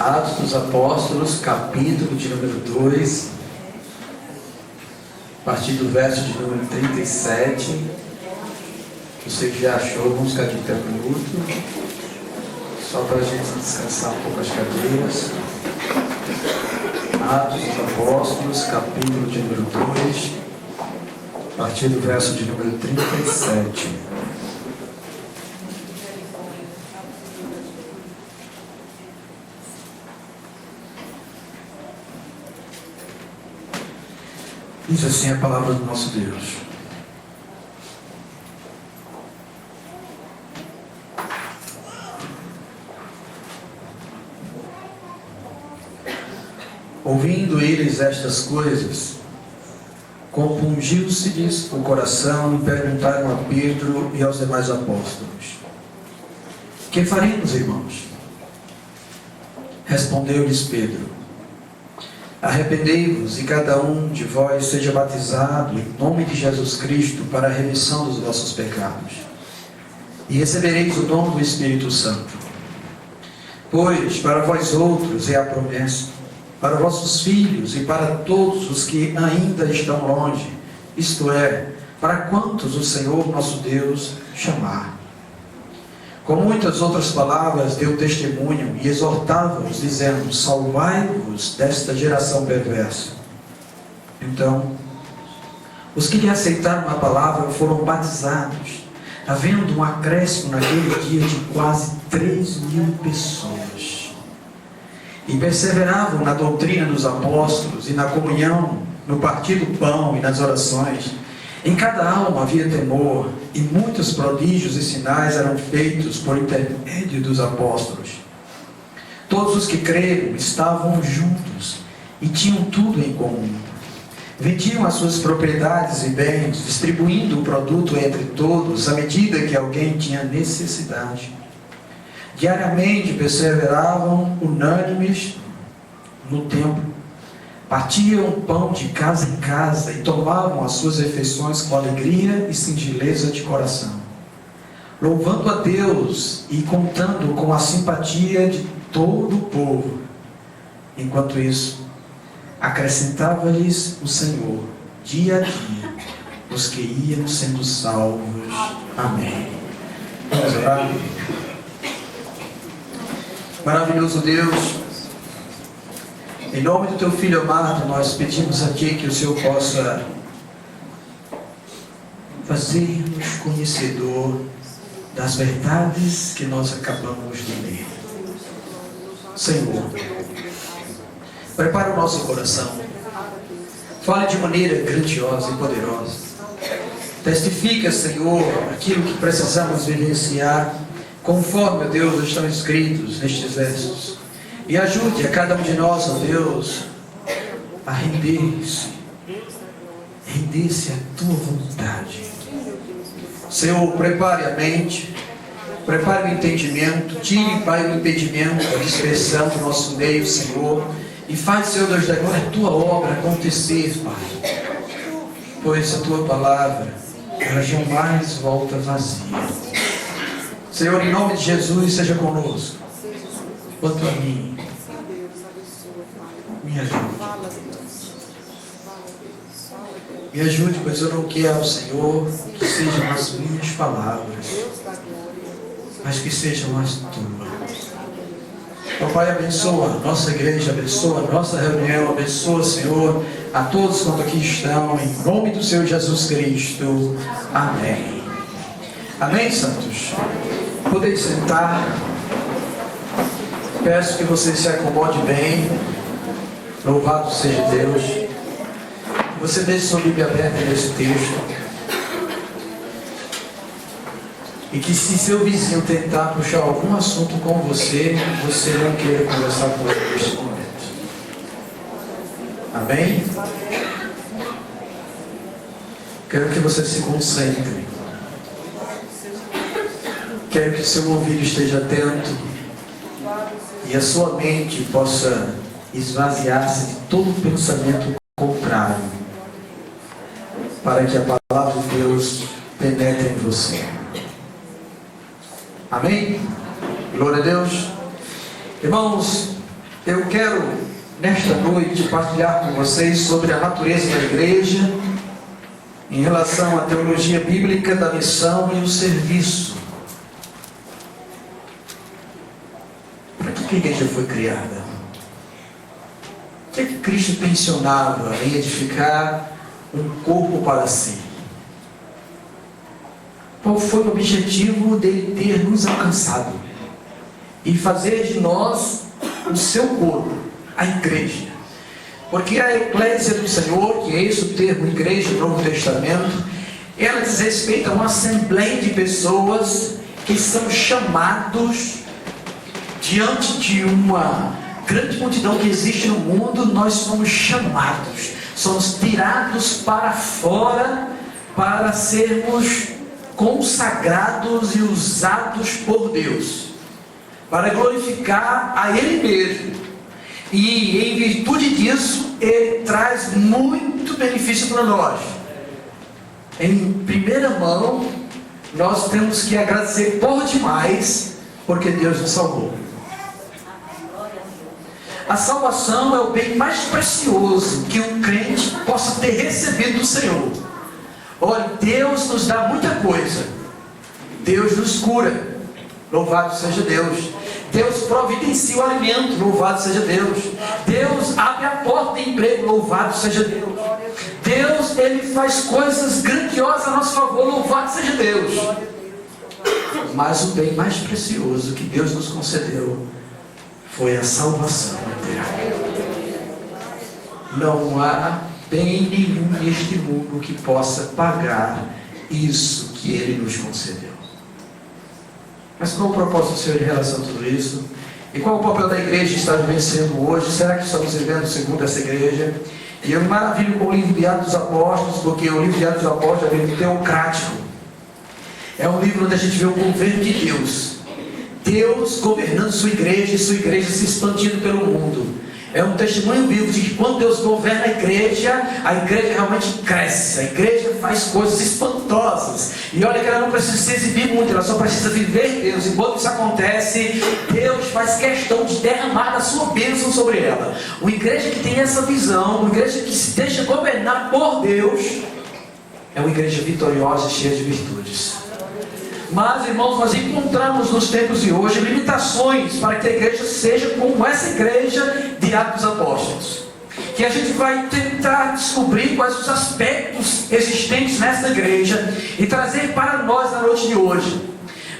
Atos dos Apóstolos, capítulo de número 2, a partir do verso de número 37. Você que já achou, vamos ficar de pé um minuto, só para a gente descansar um pouco as cadeiras. Atos dos Apóstolos, capítulo de número 2, a partir do verso de número 37. Diz assim a palavra do nosso Deus. Ouvindo eles estas coisas, compungiu-se-lhes o coração e perguntaram a Pedro e aos demais apóstolos: Que faremos, irmãos? Respondeu-lhes Pedro: Arrependei-vos e cada um de vós seja batizado em nome de Jesus Cristo para a remissão dos vossos pecados, e recebereis o dom do Espírito Santo. Pois para vós outros é a promessa, para vossos filhos e para todos os que ainda estão longe, isto é, para quantos o Senhor nosso Deus chamar. Com muitas outras palavras deu testemunho e exortava-os, dizendo: Salvai-vos desta geração perversa. Então, os que lhe aceitaram a palavra foram batizados, havendo um acréscimo naquele dia de quase 3.000 pessoas. E perseveravam na doutrina dos apóstolos e na comunhão, no partir do pão e nas orações. Em cada alma havia temor, e muitos prodígios e sinais eram feitos por intermédio dos apóstolos. Todos os que creram estavam juntos e tinham tudo em comum. Vendiam as suas propriedades e bens, distribuindo o produto entre todos, à medida que alguém tinha necessidade. Diariamente perseveravam unânimes no templo. Partiam o pão de casa em casa e tomavam as suas refeições com alegria e singeleza de coração, louvando a Deus e contando com a simpatia de todo o povo. Enquanto isso, acrescentava-lhes o Senhor, dia a dia, os que iam sendo salvos. Amém. Vamos orar. Maravilhoso Deus, em nome do Teu Filho amado, nós pedimos aqui que o Senhor possa fazer-nos conhecedor das verdades que nós acabamos de ler. Senhor, prepara o nosso coração, fale de maneira grandiosa e poderosa. Testifica, Senhor, aquilo que precisamos vivenciar, conforme, Deus, estão escritos nestes versos. E ajude a cada um de nós, ó Deus, a render-se à Tua vontade. Senhor, prepare a mente, prepare o entendimento, tire, Pai, o impedimento, a dispersão do nosso meio, Senhor, e faz, Senhor Deus da glória, a Tua obra acontecer, Pai, pois a Tua palavra, ela jamais volta vazia. Senhor, em nome de Jesus, seja conosco. Quanto a mim, me ajude. Me ajude, pois eu não quero, Senhor, que sejam as minhas palavras, mas que sejam as Tuas. Ó Pai, abençoa a nossa igreja, abençoa a nossa reunião, abençoa, Senhor, a todos quanto aqui estão, em nome do Senhor Jesus Cristo. Amém. Amém, santos? Podem sentar. Peço que você se acomode bem. Louvado seja Deus. Você deixe sua Bíblia aberta nesse texto. E que se seu vizinho tentar puxar algum assunto com você, você não queira conversar com ele neste momento. Amém? Quero que você se concentre. Quero que seu ouvido esteja atento e a sua mente possa esvaziar-se de todo pensamento contrário, para que a palavra de Deus penetre em você. Amém? Glória a Deus. Irmãos, Eu quero, nesta noite, partilhar com vocês sobre a natureza da igreja em relação à teologia bíblica da missão e o serviço. Para que a igreja foi criada? O que é que Cristo tensionava em edificar um corpo para si? Qual foi o objetivo dele ter nos alcançado e fazer de nós o seu corpo, a igreja? Porque a eclésia do Senhor, que é esse o termo igreja do Novo Testamento, ela diz respeito a uma assembleia de pessoas que são chamados diante de uma grande multidão que existe no mundo. Nós somos chamados, somos tirados para fora para sermos consagrados e usados por Deus, para glorificar a Ele mesmo. E em virtude disso, Ele traz muito benefício para nós. Em primeira mão, nós temos que agradecer por demais, porque Deus nos salvou. A salvação é o bem mais precioso que um crente possa ter recebido do Senhor. Olha, Deus nos dá muita coisa. Deus nos cura, louvado seja Deus. Deus providencia o alimento, louvado seja Deus. Deus abre a porta de emprego, louvado seja Deus. Deus, Ele faz coisas grandiosas a nosso favor, louvado seja Deus. Mas o bem mais precioso que Deus nos concedeu foi a salvação eterna. Não há bem nenhum neste mundo que possa pagar isso que Ele nos concedeu. Mas qual o propósito do Senhor em relação a tudo isso? E qual o papel da igreja que está vivenciando hoje? Será que estamos vivendo segundo essa igreja? E eu me maravilho com o livro de Atos dos Apóstolos, porque o livro de Atos dos Apóstolos é um livro teocrático. É um livro onde a gente vê o governo de Deus. Deus governando sua igreja e sua igreja se expandindo pelo mundo. É um testemunho vivo de que quando Deus governa a igreja realmente cresce. A igreja faz coisas espantosas. E olha que ela não precisa se exibir muito, ela só precisa viver Deus. Enquanto isso acontece, Deus faz questão de derramar a sua bênção sobre ela. Uma igreja que tem essa visão, uma igreja que se deixa governar por Deus, é uma igreja vitoriosa e cheia de virtudes. Mas, irmãos, nós encontramos nos tempos de hoje limitações para que a igreja seja como essa igreja de Atos dos Apóstolos. Que a gente vai tentar descobrir quais os aspectos existentes nessa igreja e trazer para nós na noite de hoje.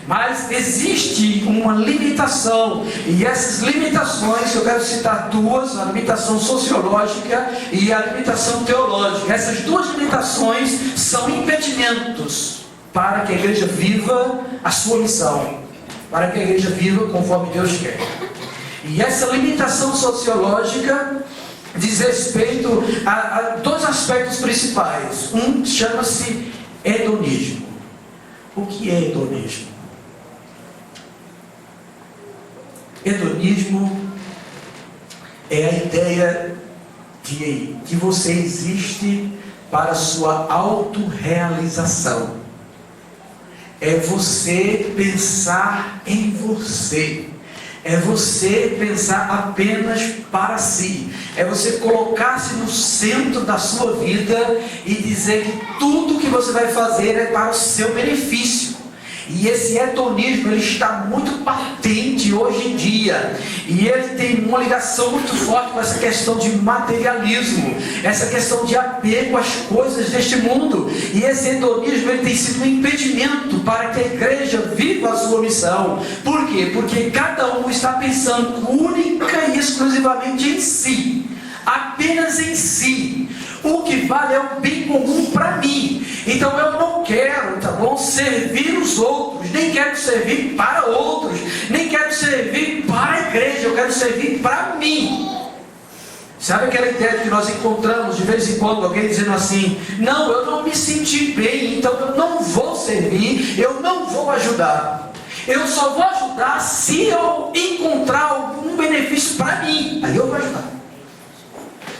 Mas existe uma limitação, e essas limitações, eu quero citar duas: a limitação sociológica e a limitação teológica. Essas duas limitações são impedimentos para que a igreja viva a sua missão, para que a igreja viva conforme Deus quer. E essa limitação sociológica diz respeito a dois aspectos principais. Um chama-se hedonismo. O que é hedonismo? Hedonismo é a ideia de que você existe para a sua autorrealização. É você pensar em você. É você pensar apenas para si. É você colocar-se no centro da sua vida e dizer que tudo que você vai fazer é para o seu benefício. E esse hedonismo, ele está muito patente hoje em dia. E ele tem uma ligação muito forte com essa questão de materialismo, essa questão de apego às coisas deste mundo. E esse hedonismo, ele tem sido um impedimento para que a igreja viva a sua missão. Por quê? Porque cada um está pensando única e exclusivamente em si. Apenas em si. O que vale é o bem comum para mim. Então eu não quero, tá bom, servir os outros, nem quero servir para outros, nem quero servir para a igreja, eu quero servir para mim. Sabe aquela ideia que nós encontramos de vez em quando alguém dizendo assim: não, eu não me senti bem, então eu não vou servir, eu não vou ajudar. Eu só vou ajudar se eu encontrar algum benefício para mim, aí eu vou ajudar.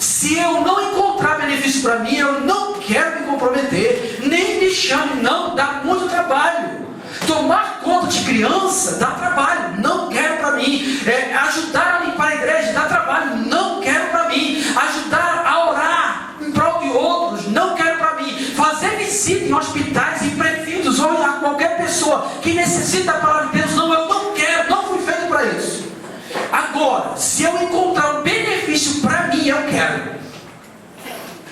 Se eu não encontrar benefício para mim, eu não quero me comprometer. Nem me chame, não, dá muito trabalho. Tomar conta de criança dá trabalho, não quero para mim. Ajudar a limpar a a igreja dá trabalho, não quero para mim. Ajudar a orar em prol de outros, não quero para mim. Fazer visita em hospitais, em presídios, ou a qualquer pessoa que necessita da palavra de Deus, não, eu não quero, não fui feito para isso. Agora, se eu encontrar um benefício para mim, eu quero.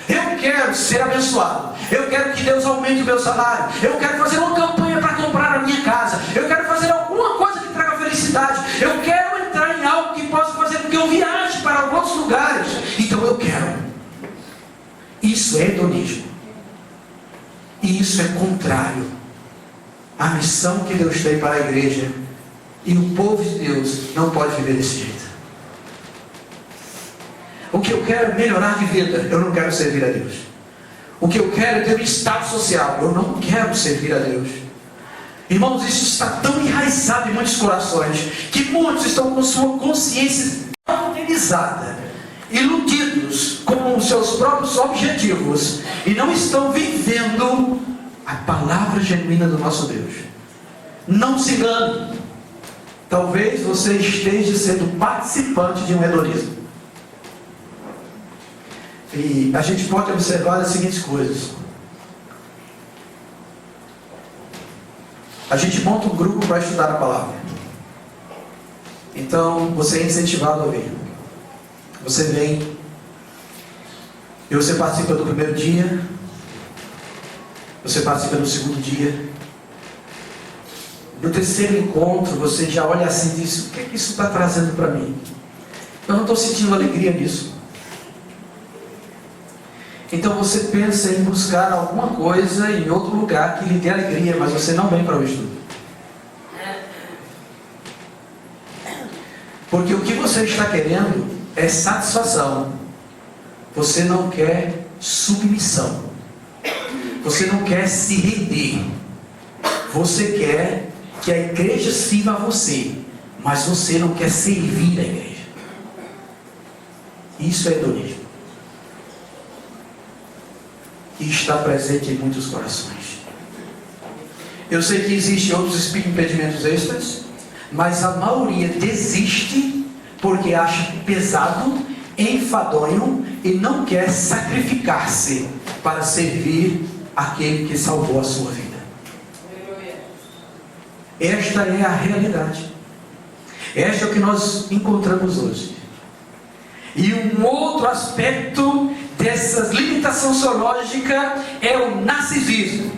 Eu quero ser abençoado. Eu quero que Deus aumente o meu salário. Eu quero fazer uma campanha para comprar a minha casa. Eu quero fazer alguma coisa que traga felicidade. Eu quero entrar em algo que possa fazer com que eu viaje para outros lugares. Então eu quero. Isso é hedonismo. E isso é contrário à missão que Deus tem para a igreja. E o povo de Deus não pode viver desse jeito. O que eu quero é melhorar de vida, eu não quero servir a Deus. O que eu quero é ter um estado social, eu não quero servir a Deus. Irmãos, isso está tão enraizado em muitos corações, que muitos estão com sua consciência organizada, iludidos com os seus próprios objetivos, e não estão vivendo a palavra genuína do nosso Deus. Não se engane, talvez você esteja sendo participante de um hedonismo. E a gente pode observar as seguintes coisas. A gente monta um grupo para estudar a palavra. Então, você é incentivado a vir. Você vem. E você participa do primeiro dia. Você participa do segundo dia. No terceiro encontro, você já olha assim e diz: o que é que isso está trazendo para mim? Eu não estou sentindo alegria nisso. Então você pensa em buscar alguma coisa em outro lugar que lhe dê alegria, mas você não vem para o estudo. Porque o que você está querendo é satisfação. Você não quer submissão. Você não quer se render. Você quer que a igreja sirva a você, mas você não quer servir a igreja. Isso é hedonismo. E está presente em muitos corações. Eu sei que existem outros impedimentos extras, mas a maioria desiste porque acha pesado, enfadonho e não quer sacrificar-se para servir aquele que salvou a sua vida. Esta é a realidade. Esta é o que nós encontramos hoje. E um outro aspecto dessas limitações sociológicas é o narcisismo.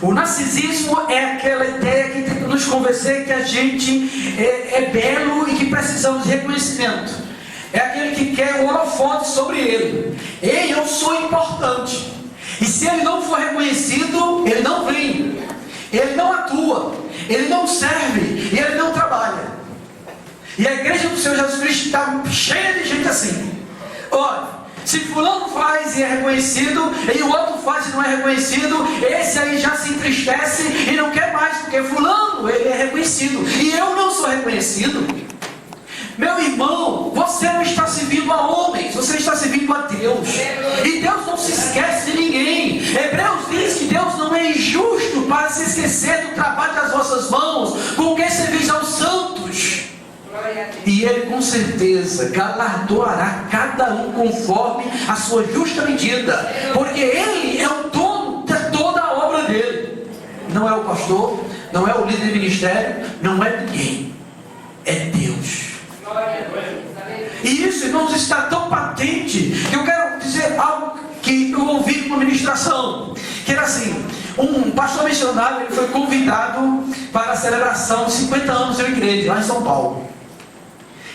O narcisismo é aquela ideia que tenta nos convencer que a gente é belo e que precisamos de reconhecimento. É aquele que quer o holofote sobre ele. Ei, eu sou importante. E se ele não for reconhecido, ele não vem. Ele não atua. Ele não serve. E ele não trabalha. E a igreja do Senhor Jesus Cristo está cheia de gente assim. Olha, se fulano faz e é reconhecido, e o outro faz e não é reconhecido, esse aí já se entristece e não quer mais, porque fulano, ele é reconhecido, e eu não sou reconhecido. Meu irmão, você não está servindo a homens, você está servindo a Deus. E Deus não se esquece de ninguém. Hebreus diz que Deus não é injusto para se esquecer do trabalho das vossas mãos, com quem servis aos santos. E Ele com certeza galardoará cada um conforme a sua justa medida, porque Ele é o dono de toda a obra dele. Não é o pastor, não é o líder de ministério, não é ninguém, é Deus. E isso, irmãos, está tão patente que eu quero dizer algo que eu ouvi numa ministração, que era assim: um pastor missionário, ele foi convidado para a celebração de 50 anos de uma igreja lá em São Paulo.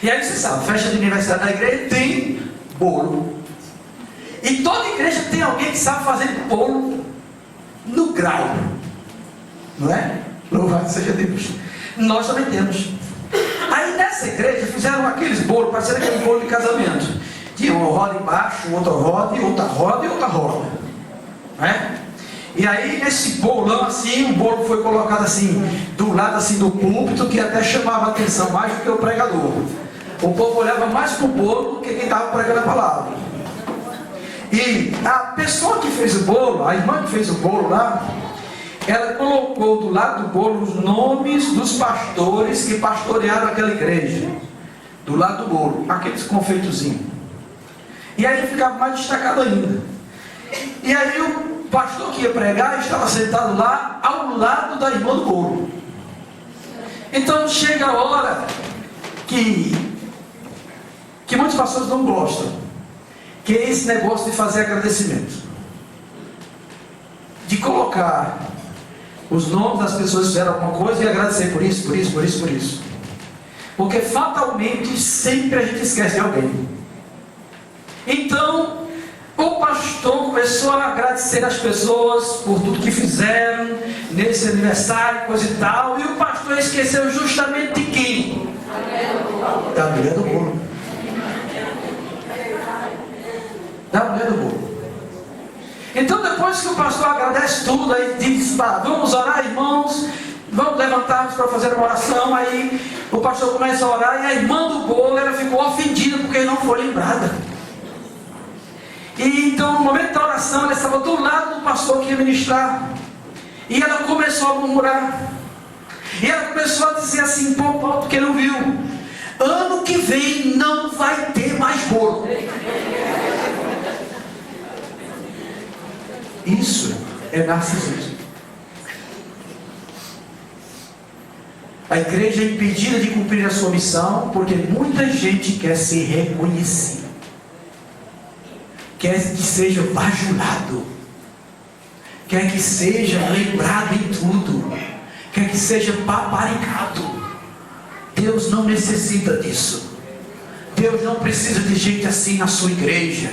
E aí você sabe, festa de aniversário da igreja tem bolo. E toda igreja tem alguém que sabe fazer bolo no grau. Não é? Louvado seja Deus. Nós também temos. Aí nessa igreja fizeram aqueles bolos, parecendo aquele bolo de casamento. Tinha uma roda embaixo, outra roda, e outra roda, e outra roda. Não é? E aí nesse bolão assim, o bolo foi colocado assim, do lado assim do púlpito, que até chamava a atenção mais do que o pregador. O povo olhava mais para o bolo do que quem estava pregando a palavra. E a pessoa que fez o bolo, a irmã que fez o bolo lá, ela colocou do lado do bolo os nomes dos pastores que pastorearam aquela igreja. do lado do bolo, aqueles confeitozinhos. E aí ficava mais destacado ainda. E aí o pastor que ia pregar estava sentado lá ao lado da irmã do bolo. Então chega a hora que muitos pastores não gostam, que é esse negócio de fazer agradecimento, de colocar os nomes das pessoas que fizeram alguma coisa e agradecer por isso, por isso, por isso, por isso. Porque fatalmente sempre a gente esquece de alguém. Então o pastor começou a agradecer as pessoas por tudo que fizeram nesse aniversário, coisa e tal. E o pastor esqueceu justamente de quem? Da mulher do bolo. Da mulher do bolo. Então depois que o pastor agradece tudo, aí diz: vamos orar, irmãos, vamos levantar-nos para fazer uma oração. Aí o pastor começa a orar e a irmã do bolo, ela ficou ofendida porque não foi lembrada. E então no momento da oração, ela estava do lado do pastor que ia ministrar, e ela começou a murmurar, e ela começou a dizer assim: pô, porque não viu, ano que vem não vai ter mais bolo. Isso é narcisismo. A igreja é impedida de cumprir a sua missão porque muita gente quer ser reconhecida, quer que seja bajulado, quer que seja lembrado em tudo, quer que seja paparicado. Deus não necessita disso. Deus não precisa de gente assim na sua igreja.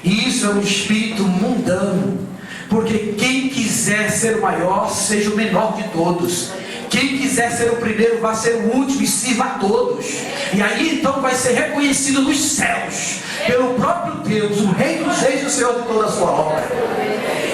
E isso é um espírito mundano. Porque quem quiser ser o maior, seja o menor de todos. Quem quiser ser o primeiro, vai ser o último e sirva a todos. E aí então vai ser reconhecido nos céus pelo próprio Deus, o Rei dos Reis e o Senhor de toda a sua obra.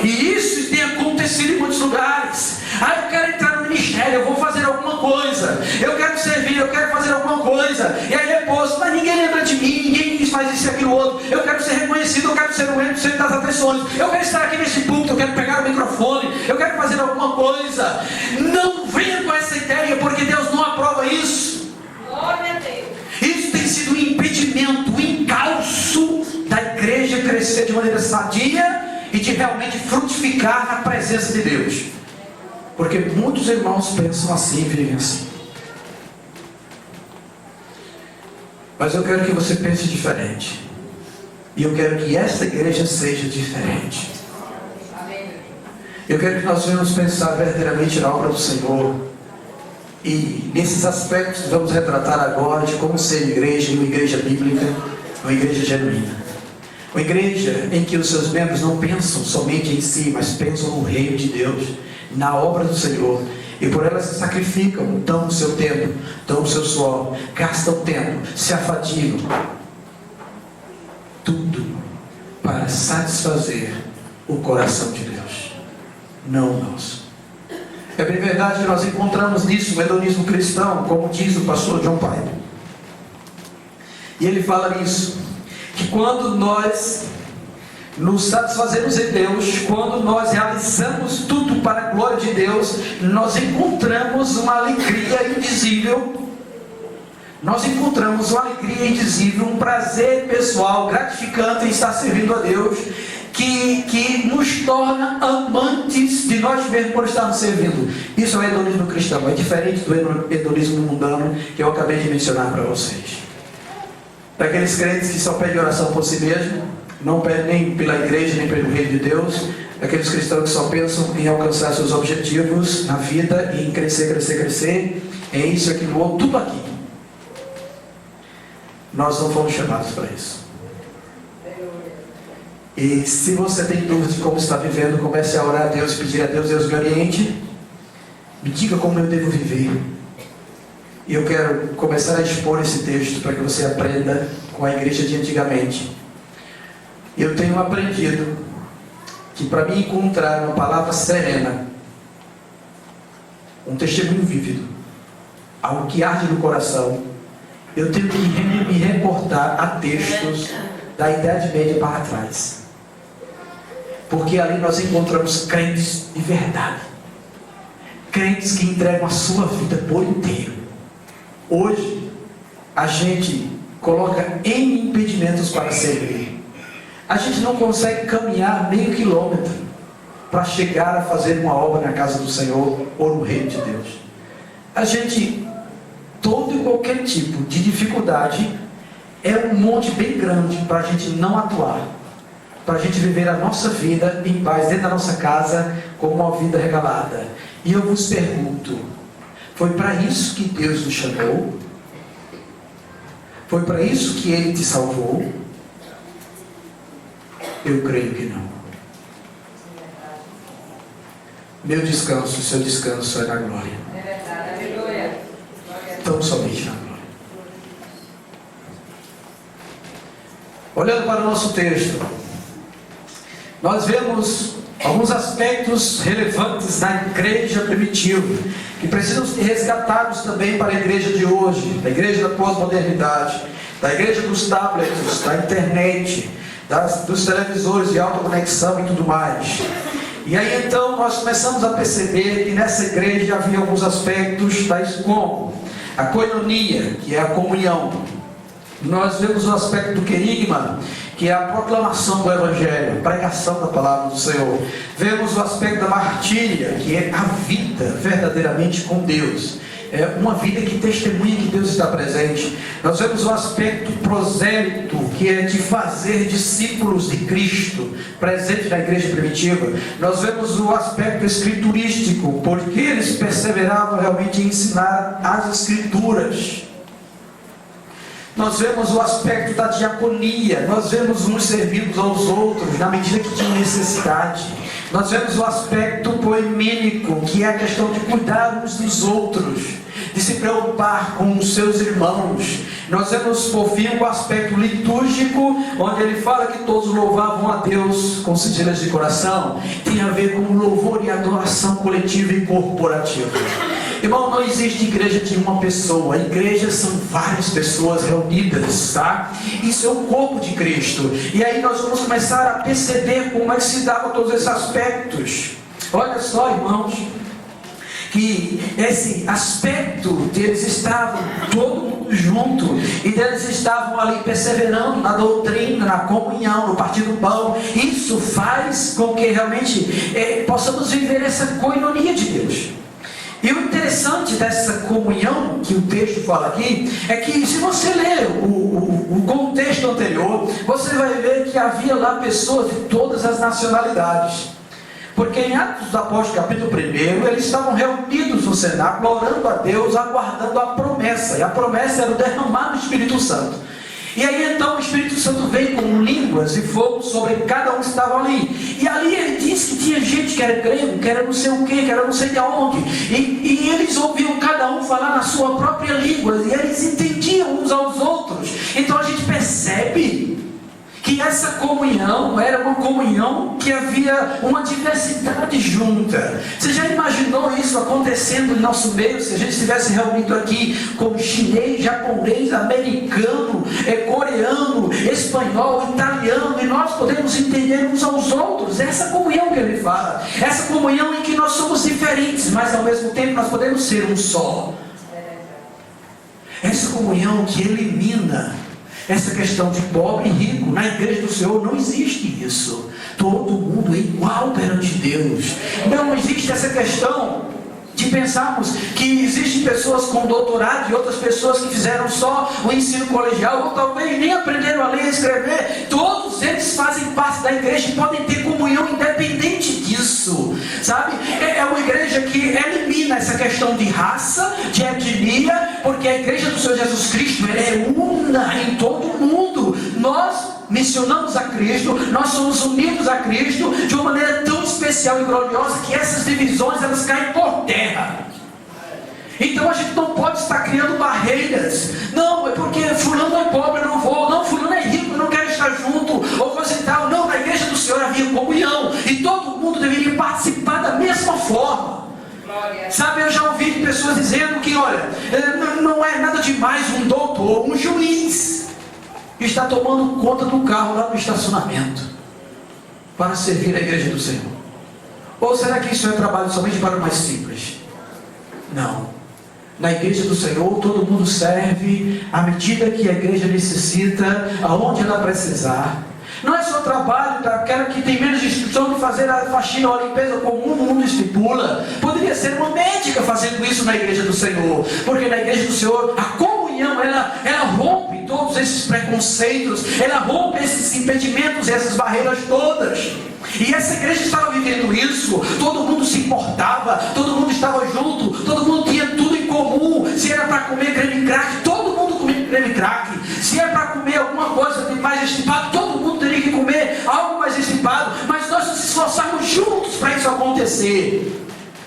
E isso tem acontecido em muitos lugares. Eu quero entrar no ministério, eu vou fazer alguma coisa, eu quero servir, eu quero fazer alguma coisa. E aí depois, mas ninguém lembra de mim, ninguém faz isso e aquilo outro. Eu quero ser reconhecido, eu quero ser o centro das atenções, eu quero estar aqui nesse púlpito, eu quero pegar o microfone, eu quero fazer alguma coisa. Não venha com essa ideia, porque Deus não aprova isso. Glória a Deus. Isso tem sido um impedimento, um encalço da igreja crescer de maneira sadia e de realmente frutificar na presença de Deus. Porque muitos irmãos pensam assim e vivem assim. Mas eu quero que você pense diferente. E eu quero que esta igreja seja diferente. Eu quero que nós venhamos pensar verdadeiramente na obra do Senhor. E nesses aspectos vamos retratar agora de como ser igreja, uma igreja bíblica, uma igreja genuína. Uma igreja em que os seus membros não pensam somente em si, mas pensam no reino de Deus, na obra do Senhor. E por ela se sacrificam, dão o seu tempo, dão o seu suor, gastam tempo, se afadigam. Tudo para satisfazer o coração de Deus, não o nosso. É bem verdade que nós encontramos nisso o hedonismo cristão, como diz o pastor John Piper. E ele fala nisso, que quando nós nos satisfazemos em Deus, quando nós realizamos tudo para a glória de Deus, nós encontramos uma alegria indizível. Nós encontramos uma alegria indizível, um prazer pessoal, gratificante em estar servindo a Deus, que nos torna amantes de nós mesmos por estarmos servindo. Isso é o hedonismo cristão, é diferente do hedonismo mundano que eu acabei de mencionar para vocês. Para aqueles crentes que só pedem oração por si mesmo, não pedem nem pela igreja, nem pelo reino de Deus, aqueles cristãos que só pensam em alcançar seus objetivos na vida, em crescer, crescer, crescer, é isso, aquilo, outro, tudo aqui. Nós não fomos chamados para isso. E se você tem dúvidas de como está vivendo, comece a orar a Deus, pedir a Deus, Deus me oriente, me diga como eu devo viver. E eu quero começar a expor esse texto para que você aprenda com a igreja de antigamente. Eu tenho aprendido que para me encontrar uma palavra serena, um testemunho vívido, algo que arde no coração, eu tenho que me reportar a textos da Idade Média para trás. Porque ali nós encontramos crentes de verdade, crentes que entregam a sua vida por inteiro. Hoje, a gente coloca N impedimentos para servir. A gente não consegue caminhar meio quilômetro para chegar a fazer uma obra na casa do Senhor ou no reino de Deus. A gente, todo e qualquer tipo de dificuldade é um monte bem grande para a gente não atuar, para a gente viver a nossa vida em paz dentro da nossa casa como uma vida regalada. E eu vos pergunto, foi para isso que Deus nos chamou? Foi para isso que Ele te salvou? Eu creio que não. Meu descanso, seu descanso é na glória. É verdade, aleluia. Tão somente na glória. Olhando para o nosso texto, nós vemos alguns aspectos relevantes da igreja primitiva, que precisam ser resgatados também para a igreja de hoje, da igreja da pós-modernidade, da igreja dos tablets, da internet, dos televisores de alta conexão e tudo mais. E aí então nós começamos a perceber que nessa igreja havia alguns aspectos tais como a koinonia, que é a comunhão. Nós vemos o aspecto do querigma, que é a proclamação do Evangelho, a pregação da palavra do Senhor. Vemos o aspecto da martíria, que é a vida verdadeiramente com Deus. É uma vida que testemunha que Deus está presente. Nós vemos o aspecto prosélito, que é de fazer discípulos de Cristo, presente na igreja primitiva. Nós vemos o aspecto escriturístico, porque eles perseveravam realmente em ensinar as escrituras. Nós vemos o aspecto da diaconia, nós vemos uns servindo aos outros na medida que tinham necessidade. Nós vemos o aspecto poemênico, que é a questão de cuidar uns dos outros, de se preocupar com os seus irmãos. Nós vemos por fim o aspecto litúrgico, onde ele fala que todos louvavam a Deus com sentimentos de coração. Tem a ver com louvor e adoração coletiva e corporativa. Irmão, não existe igreja de uma pessoa. Igrejas são várias pessoas reunidas, tá? Isso é o corpo de Cristo. E aí nós vamos começar a perceber como é que se dava todos esses aspectos. Olha só, irmãos, que esse aspecto deles estavam todo mundo junto, e deles estavam ali perseverando na doutrina, na comunhão, no partir do pão. Isso faz com que realmente possamos viver essa koinonia de Deus. E o interessante dessa comunhão que o texto fala aqui é que, se você ler o contexto anterior, você vai ver que havia lá pessoas de todas as nacionalidades. Porque em Atos dos Apóstolos, capítulo 1, eles estavam reunidos no cenáculo, orando a Deus, aguardando a promessa. E a promessa era o derramar do Espírito Santo. E aí então o Espírito Santo veio com línguas e fogo sobre cada um que estava ali. E ali ele disse que tinha gente que era grego, que era não sei o que, que era não sei de onde. E eles ouviam cada um falar na sua própria língua. E eles entendiam uns aos outros. Então a gente percebe que essa comunhão era uma comunhão que havia uma diversidade junta. Você já imaginou isso acontecendo no nosso meio? Se a gente estivesse reunido aqui com chinês, japonês, americano, coreano, espanhol, italiano, e nós podemos entender uns aos outros. Essa comunhão que ele fala, essa comunhão em que nós somos diferentes, mas ao mesmo tempo nós podemos ser um só. Essa comunhão que elimina essa questão de pobre e rico. Na igreja do Senhor não existe isso. Todo mundo é igual perante Deus. Não existe essa questão de pensarmos que existem pessoas com doutorado e outras pessoas que fizeram só o ensino colegial, ou talvez nem aprenderam a ler e escrever. Todos eles fazem parte da igreja e podem ter comunhão independente disso, sabe? É uma igreja que elimina essa questão de raça, de etnia, porque a igreja do Senhor Jesus Cristo é una em todo o mundo. Nós missionamos a Cristo, nós somos unidos a Cristo de uma maneira tão especial e gloriosa que essas divisões elas caem por terra. Então a gente não pode estar criando barreiras. Não, é porque fulano é pobre, eu não vou. Não, fulano é rico, eu não quero estar junto, ou coisa e tal. Não, na igreja do Senhor havia comunhão e todo mundo deveria participar da mesma forma. Sabe, eu já ouvi pessoas dizendo que, olha, não é nada demais um doutor, um juiz está tomando conta do carro lá no estacionamento para servir a igreja do Senhor. Ou será que isso é trabalho somente para o mais simples? Não. Na igreja do Senhor, todo mundo serve à medida que a igreja necessita, aonde ela precisar. Não é só trabalho daquela que tem menos instrução de fazer a faxina ou a limpeza comum, o mundo estipula. Poderia ser uma médica fazendo isso na igreja do Senhor, porque na igreja do Senhor a comunhão, ela rompe todos esses preconceitos, ela rompe esses impedimentos e essas barreiras todas. E essa igreja estava vivendo isso. Todo mundo se importava, todo mundo estava junto, todo mundo tinha tudo em comum. Se era para comer creme crack, todo mundo comia creme crack. Se era para comer alguma coisa mais estipado, todo mundo teria que comer algo mais estipado. Mas nós nos esforçamos juntos para isso acontecer.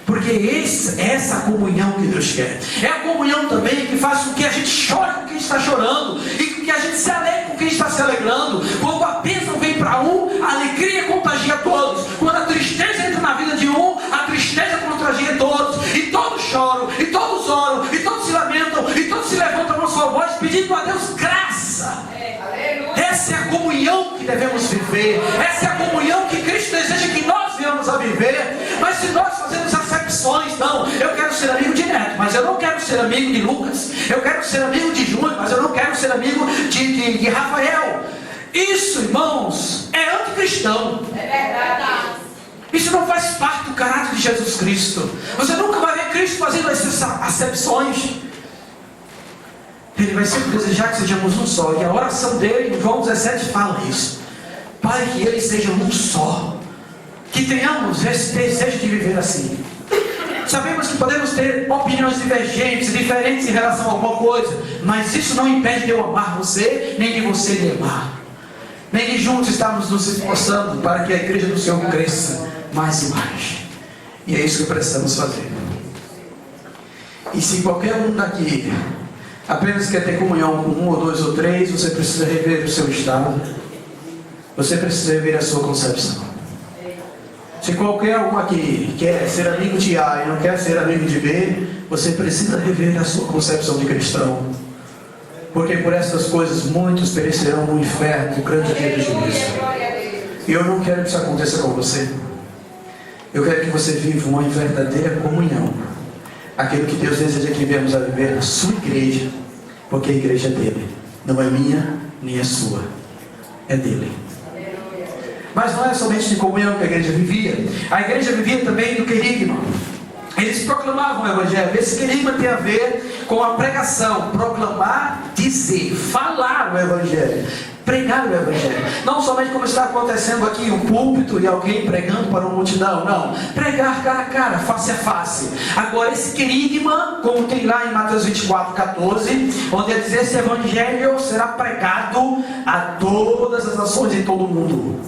Porque essa comunhão que Deus quer. É a comunhão também que faz com que a gente chore com quem está chorando, e com que a gente se alegre com quem está se alegrando. Quando a bênção vem para um, a alegria contagia todos. Quando a tristeza entra na vida de um, a tristeza contagia todos. E todos choram, e todos oram, e todos se lamentam, e todos se levantam na sua voz pedindo a Deus graça. Essa é a comunhão que devemos viver. Essa é a comunhão que Cristo deseja que nós venhamos a viver. Mas se nós fazemos acepções, não, eu quero ser amigo de Neto, mas eu não quero ser amigo de Lucas. Eu quero ser amigo de Júnior, mas eu não quero ser amigo de Rafael. Isso, irmãos, é anticristão. É verdade. Isso não faz parte do caráter de Jesus Cristo. Você nunca vai ver Cristo fazendo essas acepções. Ele vai sempre desejar que sejamos um só. E a oração dele, em João 17, fala isso. Pai, que eles sejam um só. Que tenhamos esse desejo de viver assim. Sabemos que podemos ter opiniões divergentes, diferentes em relação a alguma coisa, mas isso não impede de eu amar você, nem de você me amar. Nem de juntos estarmos nos esforçando para que a igreja do Senhor cresça mais e mais. E é isso que precisamos fazer. E se qualquer um daqui apenas quer ter comunhão com um ou dois ou três, você precisa rever o seu estado. Você precisa rever a sua concepção. Se qualquer um aqui quer ser amigo de A e não quer ser amigo de B, você precisa rever a sua concepção de cristão. Porque por essas coisas muitos perecerão no inferno, no grande dia do juízo. E eu não quero que isso aconteça com você. Eu quero que você viva uma verdadeira comunhão. Aquilo que Deus deseja que venhamos a viver na sua igreja. Porque a igreja é dele. Não é minha, nem é sua. É dele. Mas não é somente de comunhão que a igreja vivia. A igreja vivia também do querigma. Eles proclamavam o evangelho. Esse querigma tem a ver com a pregação. Proclamar, dizer, falar o evangelho, pregar o evangelho. Não somente como está acontecendo aqui, um púlpito e alguém pregando para uma multidão. Não, pregar cara a cara, face a face. Agora esse querigma, como tem lá em Mateus 24:14, onde diz: esse evangelho será pregado a todas as nações em todo o mundo.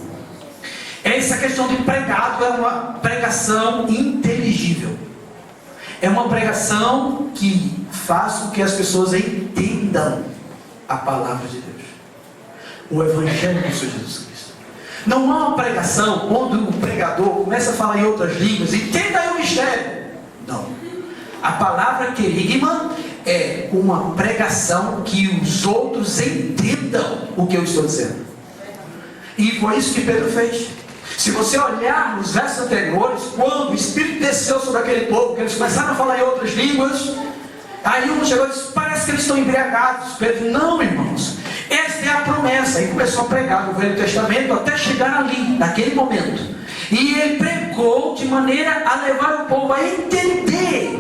Essa questão de pregado é uma pregação inteligível. É uma pregação que faz com que as pessoas entendam a palavra de Deus. O evangelho do Senhor Jesus Cristo. Não há uma pregação onde o pregador começa a falar em outras línguas. Entenda aí o mistério. Não. A palavra querigma é uma pregação que os outros entendam o que eu estou dizendo. E foi isso que Pedro fez. Se você olhar nos versos anteriores, quando o Espírito desceu sobre aquele povo, que eles começaram a falar em outras línguas, aí um chegou e disse: parece que eles estão embriagados. Pedro: não, irmãos, esta é a promessa. E começou a pregar no Velho Testamento até chegar ali, naquele momento. E ele pregou de maneira a levar o povo a entender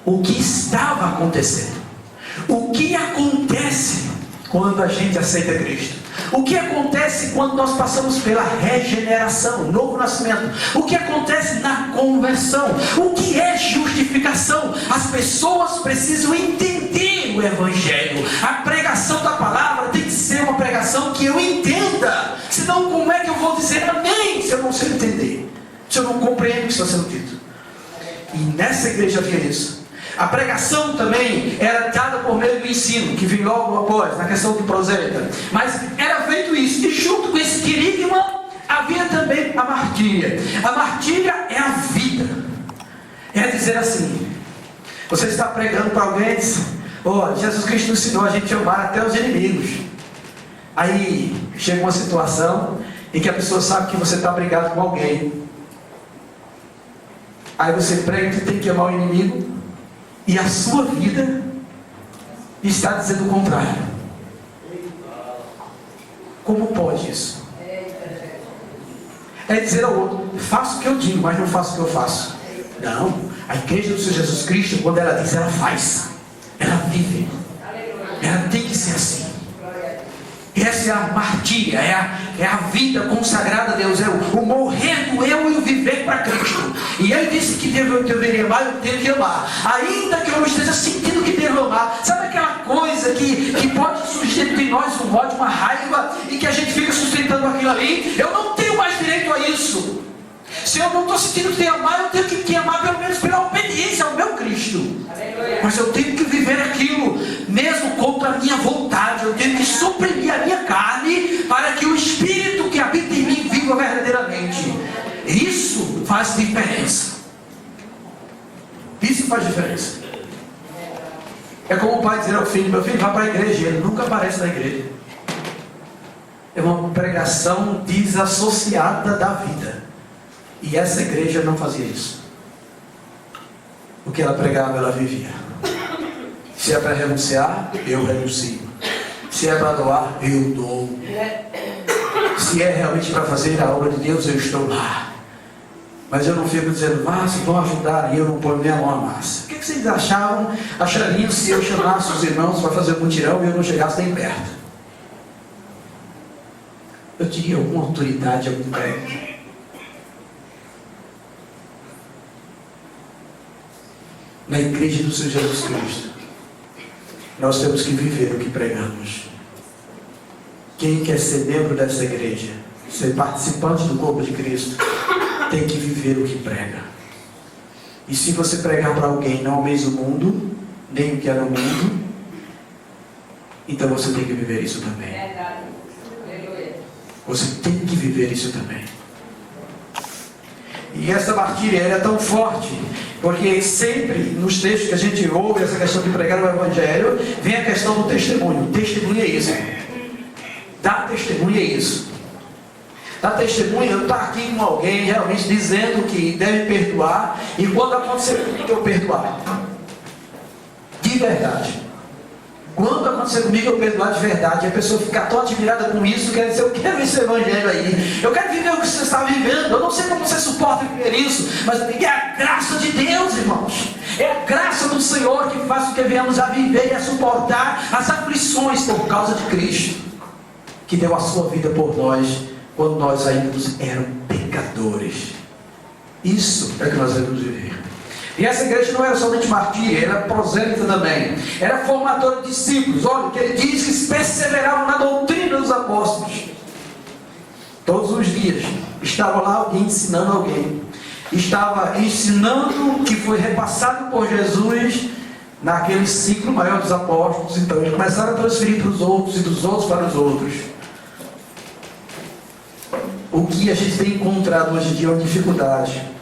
o que estava acontecendo. O que acontece quando a gente aceita Cristo? O que acontece quando nós passamos pela regeneração, novo nascimento? O que acontece na conversão? O que é justificação? As pessoas precisam entender o evangelho. A pregação da palavra tem que ser uma pregação que eu entenda. Senão, como é que eu vou dizer amém se eu não sei entender? Se eu não compreendo o que está sendo dito? E nessa igreja havia isso. A pregação também era dada por meio do ensino, que vem logo após, na questão do prosélita. Mas era feito isso. E junto com esse querigma, havia também a martíria. A martíria é a vida. É dizer assim: você está pregando para alguém e diz: oh, Jesus Cristo ensinou a gente a amar até os inimigos. Aí chega uma situação em que a pessoa sabe que você está brigado com alguém. Aí você prega que tem que amar o inimigo. e a sua vida está dizendo o contrário. Como pode isso? É dizer ao outro: faço o que eu digo, mas não faço o que eu faço. Não, a igreja do Senhor Jesus Cristo, quando ela diz, ela faz, ela vive, ela tem que ser assim. Essa é a martíria, é a vida consagrada a Deus, é o morrer do eu e o viver para Cristo. E Ele disse que eu deveria amar, eu tenho que amar, ainda que eu não esteja sentindo que devo amar. Sabe aquela coisa que pode surgir entre nós, um ódio, uma raiva, e que a gente fica sustentando aquilo ali? Eu não tenho mais direito a isso. Se eu não estou sentindo que tenho que amar, eu tenho que amar pelo menos pela obediência ao meu Cristo. Mas eu tenho que viver aquilo, mesmo contra a minha vontade. Eu tenho que suprimir a minha carne, para que o Espírito que habita em mim viva verdadeiramente. Isso faz diferença. Isso faz diferença. É como o pai dizer ao filho: meu filho, vá para a igreja. Ele nunca aparece na igreja. É uma pregação desassociada da vida. E essa igreja não fazia isso. O que ela pregava, ela vivia. Se é para renunciar, eu renuncio. Se é para doar, eu dou. Se é realmente para fazer a obra de Deus, eu estou lá. Mas eu não fico dizendo: massa, vão ajudar, e eu não ponho minha mão na massa. O que vocês achariam se eu chamasse os irmãos para fazer um mutirão e eu não chegasse nem perto? Eu teria alguma autoridade, algum mérito? Na igreja do Senhor Jesus Cristo, nós temos que viver o que pregamos. Quem quer ser membro dessa igreja, ser participante do corpo de Cristo, tem que viver o que prega. E se você pregar para alguém, não ameis o mundo, nem o que é no mundo, então você tem que viver isso também. Você tem que viver isso também. E essa martíria é tão forte, porque sempre nos textos que a gente ouve essa questão de pregar o Evangelho, vem a questão do testemunho. Testemunho é isso. Dar testemunho é isso. Dar testemunho, eu estar aqui com alguém realmente dizendo que deve perdoar, e quando acontecer comigo eu perdoar. De verdade. Quando acontecer comigo eu perdoar de verdade, a pessoa ficar tão admirada com isso, quer dizer: eu quero esse evangelho aí, eu quero viver o que você está vivendo. Eu não sei como você suporta viver isso, mas é a graça de Deus, irmãos. É a graça do Senhor que faz com que venhamos a viver e a suportar as aflições por causa de Cristo, que deu a sua vida por nós, quando nós ainda éramos pecadores. Isso é que nós devemos viver. E essa igreja não era somente martíria, era prosélita também, era formadora de discípulos. Olha, que ele diz que perseveravam na doutrina dos apóstolos. Todos os dias estava lá alguém ensinando alguém, estava ensinando o que foi repassado por Jesus naquele ciclo maior dos apóstolos. Então eles começaram a transferir para os outros, e dos outros para os outros. O que a gente tem encontrado hoje em dia é uma dificuldade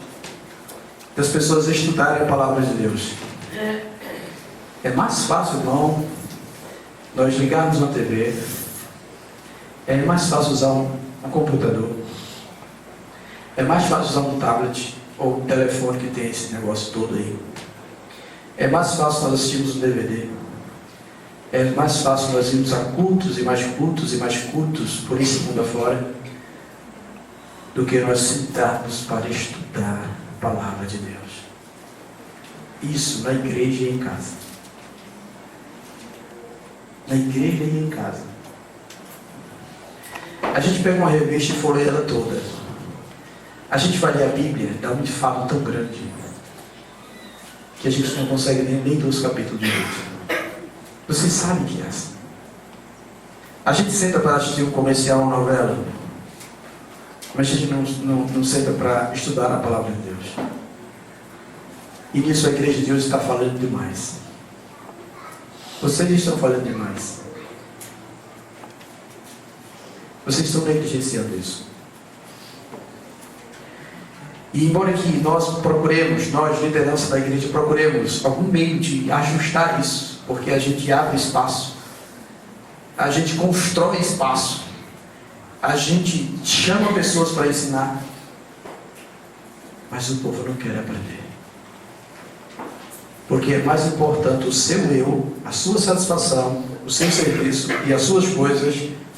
das pessoas estudarem a palavra de Deus. É mais fácil, irmão, nós ligarmos uma TV. É mais fácil usar um computador. É mais fácil usar um tablet ou um telefone que tem esse negócio todo aí. É mais fácil nós assistirmos um DVD. É mais fácil nós irmos a cultos e mais cultos e mais cultos por esse mundo afora, do que nós sentarmos para estudar a palavra de Deus. Isso na igreja e em casa. Na igreja e em casa. A gente pega uma revista e folheia ela toda. A gente vai ler a Bíblia, dá um enfado tão grande que a gente não consegue nem 2 capítulos direito. Vocês sabem que é assim. A gente senta para assistir um comercial, uma novela, mas a gente não senta para estudar a palavra de Deus. E nisso a igreja de Deus está falando demais. Vocês estão falando demais. Vocês estão negligenciando isso. E embora que nós procuremos, nós, liderança da igreja, procuremos algum meio de ajustar isso, porque a gente abre espaço, a gente constrói espaço, a gente chama pessoas para ensinar, mas o povo não quer aprender. Porque é mais importante o seu eu, a sua satisfação, o seu serviço e as suas coisas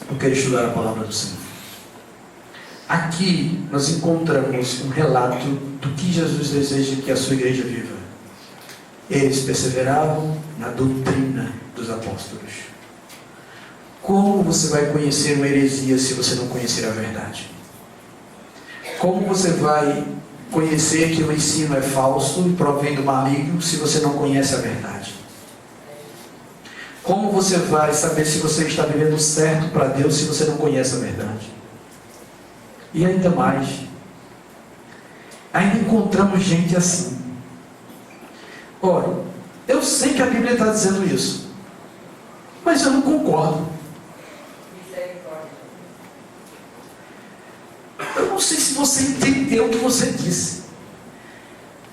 do que estudar a palavra do Senhor. Aqui nós encontramos um relato do que Jesus deseja que a sua igreja viva. Eles perseveravam na doutrina dos apóstolos. Como você vai conhecer uma heresia se você não conhecer a verdade? Como você vai conhecer que o ensino é falso e provém do maligno se você não conhece a verdade? Como você vai saber se você está vivendo certo para Deus se você não conhece a verdade? E ainda mais, ainda encontramos gente assim. Ora, eu sei que a Bíblia está dizendo isso, mas eu não concordo. Eu não sei se você entendeu o que você disse.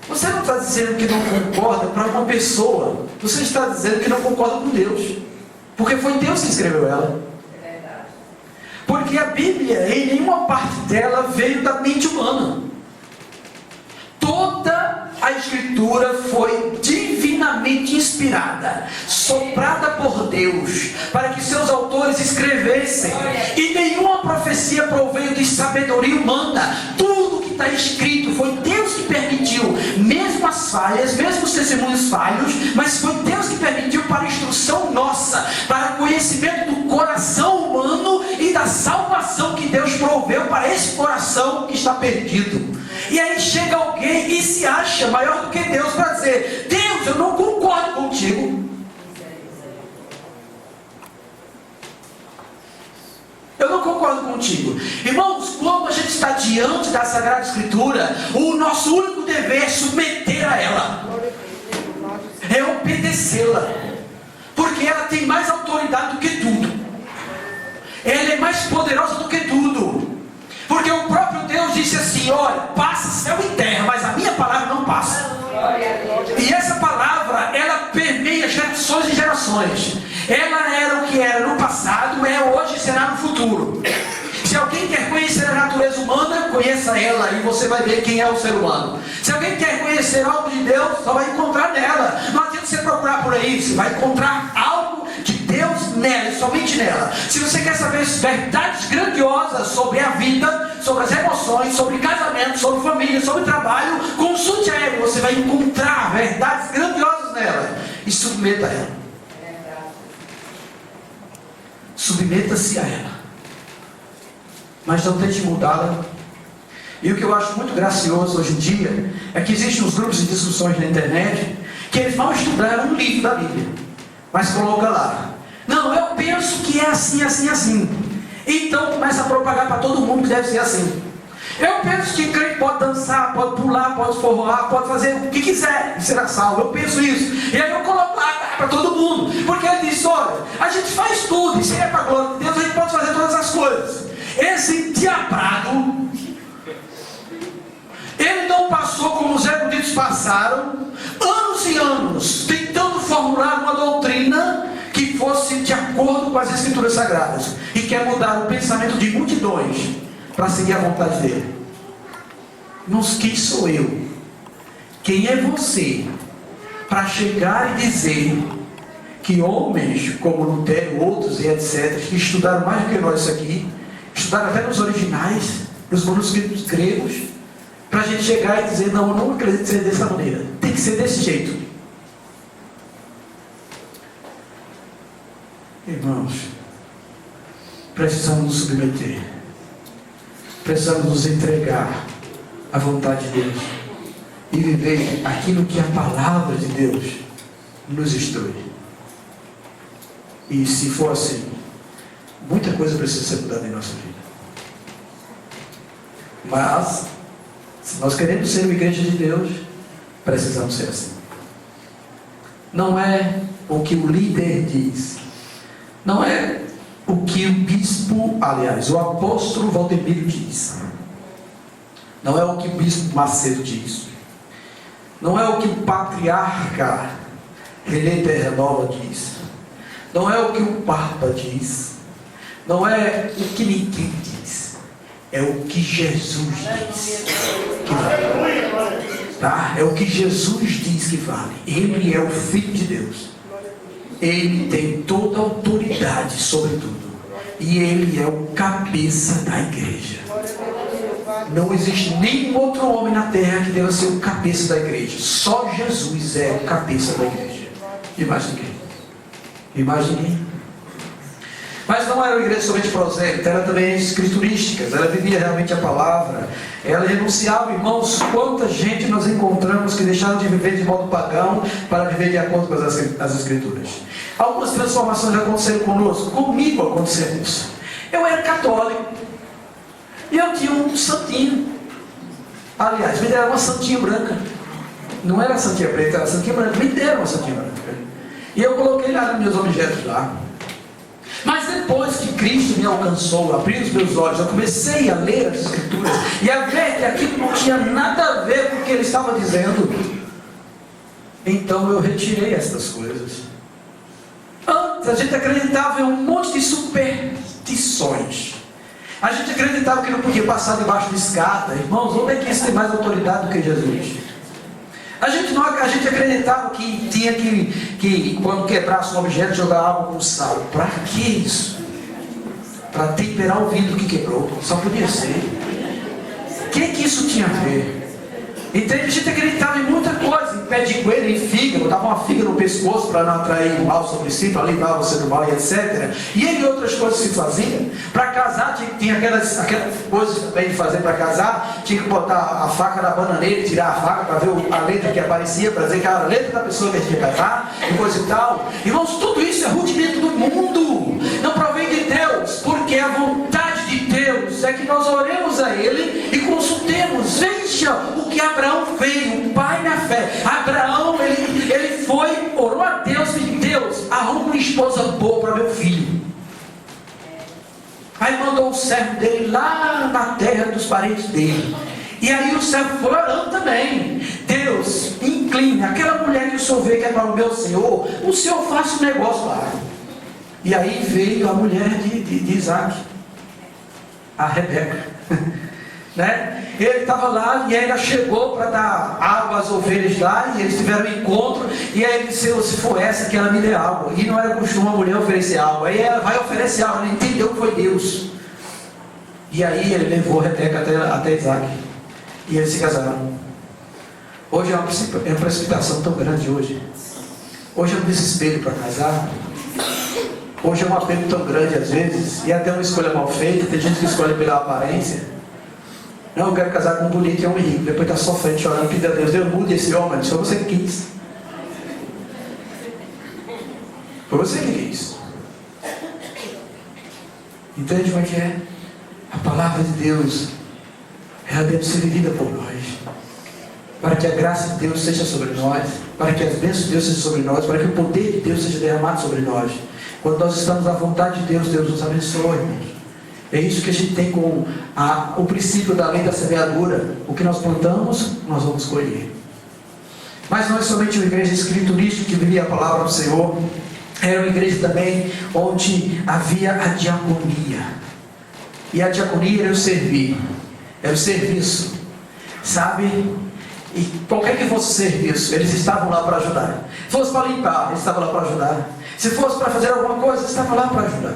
Você não está dizendo que não concorda para uma pessoa, você está dizendo que não concorda com Deus, porque foi Deus que escreveu ela. Porque a Bíblia, em nenhuma parte dela veio da mente humana. Toda a Escritura foi divinamente inspirada, soprada por Deus, para que seus autores escrevessem. E nenhuma profecia proveio de sabedoria humana. Tudo que está escrito foi Deus que permitiu, mesmo as falhas, mesmo os testemunhos falhos, mas foi Deus que permitiu para instrução nossa, para conhecimento do coração humano e da salvação que Deus proveu para esse coração que está perdido. E aí chega alguém e se acha maior do que Deus para dizer: Deus, eu não concordo contigo. Eu não concordo contigo. Irmãos, quando a gente está diante da Sagrada Escritura, o nosso único dever é submeter a ela, é obedecê-la, porque ela tem mais autoridade do que tudo, ela é mais poderosa do que tudo. Porque o próprio Deus disse assim: olha, passa céu e terra, mas a minha palavra não passa. E essa palavra, ela permeia gerações e gerações. Ela era o que era no passado, é hoje e será no futuro. Se alguém quer conhecer a natureza humana, conheça ela e você vai ver quem é o ser humano. Se alguém quer conhecer algo de Deus, só vai encontrar nela. Não adianta você procurar por aí, você vai encontrar algo de Deus nela e somente nela. Se você quer saber verdades grandiosas sobre a vida, sobre as emoções, sobre casamento, sobre família, sobre trabalho, consulte a ela. Você vai encontrar verdades grandiosas nela e submeta a ela. Submeta-se a ela, mas não tente mudá-la. E o que eu acho muito gracioso hoje em dia é que existem uns grupos de discussões na internet que eles mal estudaram um livro da Bíblia, mas coloca lá: não, eu penso que é assim, assim, assim. Então começa a propagar para todo mundo que deve ser assim. Eu penso que crente pode dançar, pode pular, pode forroar, pode fazer o que quiser e será salvo. Eu penso isso. E aí eu coloco lá para todo mundo. Porque ele diz: olha, a gente faz tudo, e se é para a glória de Deus, a gente pode fazer todas as coisas. Esse diabrado, ele não passou como os eruditos passaram, anos e anos, tentando formular uma doutrina que fosse de acordo com as Escrituras Sagradas, e quer mudar o pensamento de multidões para seguir a vontade dele. Mas quem sou eu? Quem é você para chegar e dizer que homens como Lutero, outros e etc., que estudaram mais do que nós isso aqui, estudaram até nos originais, nos manuscritos gregos, para a gente chegar e dizer: não, eu não acredito ser dessa maneira, tem que ser desse jeito. Irmãos, precisamos nos submeter, precisamos nos entregar à vontade de Deus e viver aquilo que a palavra de Deus nos instrui. E se for assim, muita coisa precisa ser mudada em nossa vida. Mas, se nós queremos ser uma igreja de Deus, precisamos ser assim. Não é o que o líder diz, não é o que o bispo, aliás, o apóstolo Valdemiro diz, não é o que o bispo Macedo diz, não é o que o patriarca René Terranova diz, não é o que o Papa diz, não é o que ninguém diz, é o que Jesus diz. tá? É o que Jesus diz que vale. Ele é o Filho de Deus. Ele tem toda a autoridade sobre tudo. E Ele é o cabeça da igreja. Não existe nenhum outro homem na terra que deva ser o cabeça da igreja. Só Jesus é o cabeça da igreja. E mais ninguém. E mais ninguém. Mas não era uma igreja somente prosélita, era também escriturística. Ela vivia realmente a palavra. Ela renunciava, irmãos, quanta gente nós encontramos que deixaram de viver de modo pagão para viver de acordo com as escrituras. Algumas transformações aconteceram conosco. Comigo aconteceu isso. Eu era católico. E eu tinha um santinho. Aliás, me deram uma santinha branca. Não era santinha preta, era santinha branca. Me deram uma santinha branca. E eu coloquei lá nos meus objetos lá. Mas depois que Cristo me alcançou, abriu os meus olhos, eu comecei a ler as Escrituras e a ver que aquilo não tinha nada a ver com o que ele estava dizendo. Então eu retirei estas coisas. Antes a gente acreditava em um monte de superstições. A gente acreditava que não podia passar debaixo de escada. Irmãos, onde é que isso tem mais autoridade do que Jesus? A gente acreditava que tinha que quando quebrasse um objeto, jogar água com sal. Para que isso? Para temperar o vidro que quebrou. Só podia ser. O que isso tinha a ver? Entende? A gente acreditava em muita coisa. Em pé de coelho, em figa. Botava uma figa no pescoço para não atrair o mal sobre si, para livrar você do mal e etc. E ele outras coisas se faziam. Para casar, tinha aquelas coisas também de fazer para casar. Tinha que botar a faca na bananeira e tirar a faca para ver a letra que aparecia, para dizer que era a letra da pessoa que a gente ia casar, e coisa e tal. Irmãos, tudo isso é rudimento do mundo. Não provém de Deus, porque a vontade de Deus é que nós oremos a Ele e consultemos. Veja o que Abraão fez, um pai na fé. Abraão, ele foi, orou a Deus e disse: Deus, arruma uma esposa boa para meu filho. Aí mandou o servo dele lá na terra dos parentes dele. E aí o servo foi orando também: Deus, incline aquela mulher que o Senhor vê que é para o meu Senhor, o Senhor faça um negócio lá. E aí veio a mulher de Isaac, a Rebeca. Né? Ele estava lá e ela chegou para dar água às ovelhas lá, e eles tiveram um encontro, e aí ele disse: se for essa que ela me dê água. E não era costume a mulher oferecer água. Aí ela vai oferecer água, ela entendeu que foi Deus. E aí ele levou a Rebeca até Isaac, e eles se casaram. Hoje é uma precipitação tão grande hoje. Hoje é um desespero para casar. Hoje é um apelo tão grande às vezes, e até uma escolha mal feita. Tem gente que escolhe pela aparência. Não, eu quero casar com um bonito e um rico. Depois está sofrendo, chorando, pedindo a Deus: Deus, mude esse homem. Só você que quis. Foi você que quis. Entende como é que é? A palavra de Deus, ela deve ser vivida por nós, para que a graça de Deus seja sobre nós, para que as bênçãos de Deus sejam sobre nós, para que o poder de Deus seja derramado sobre nós. Quando nós estamos à vontade de Deus, Deus nos abençoe, irmãos. É isso que a gente tem com o princípio da lei da semeadura. O que nós plantamos, nós vamos colher. Mas não é somente uma igreja escriturística que vivia a palavra do Senhor. Era uma igreja também onde havia a diaconia. E a diaconia era o servir. Era o serviço. Sabe? E qualquer que fosse o serviço, eles estavam lá para ajudar. Se fosse para limpar, eles estavam lá para ajudar. Se fosse para fazer alguma coisa, eles estavam lá para ajudar.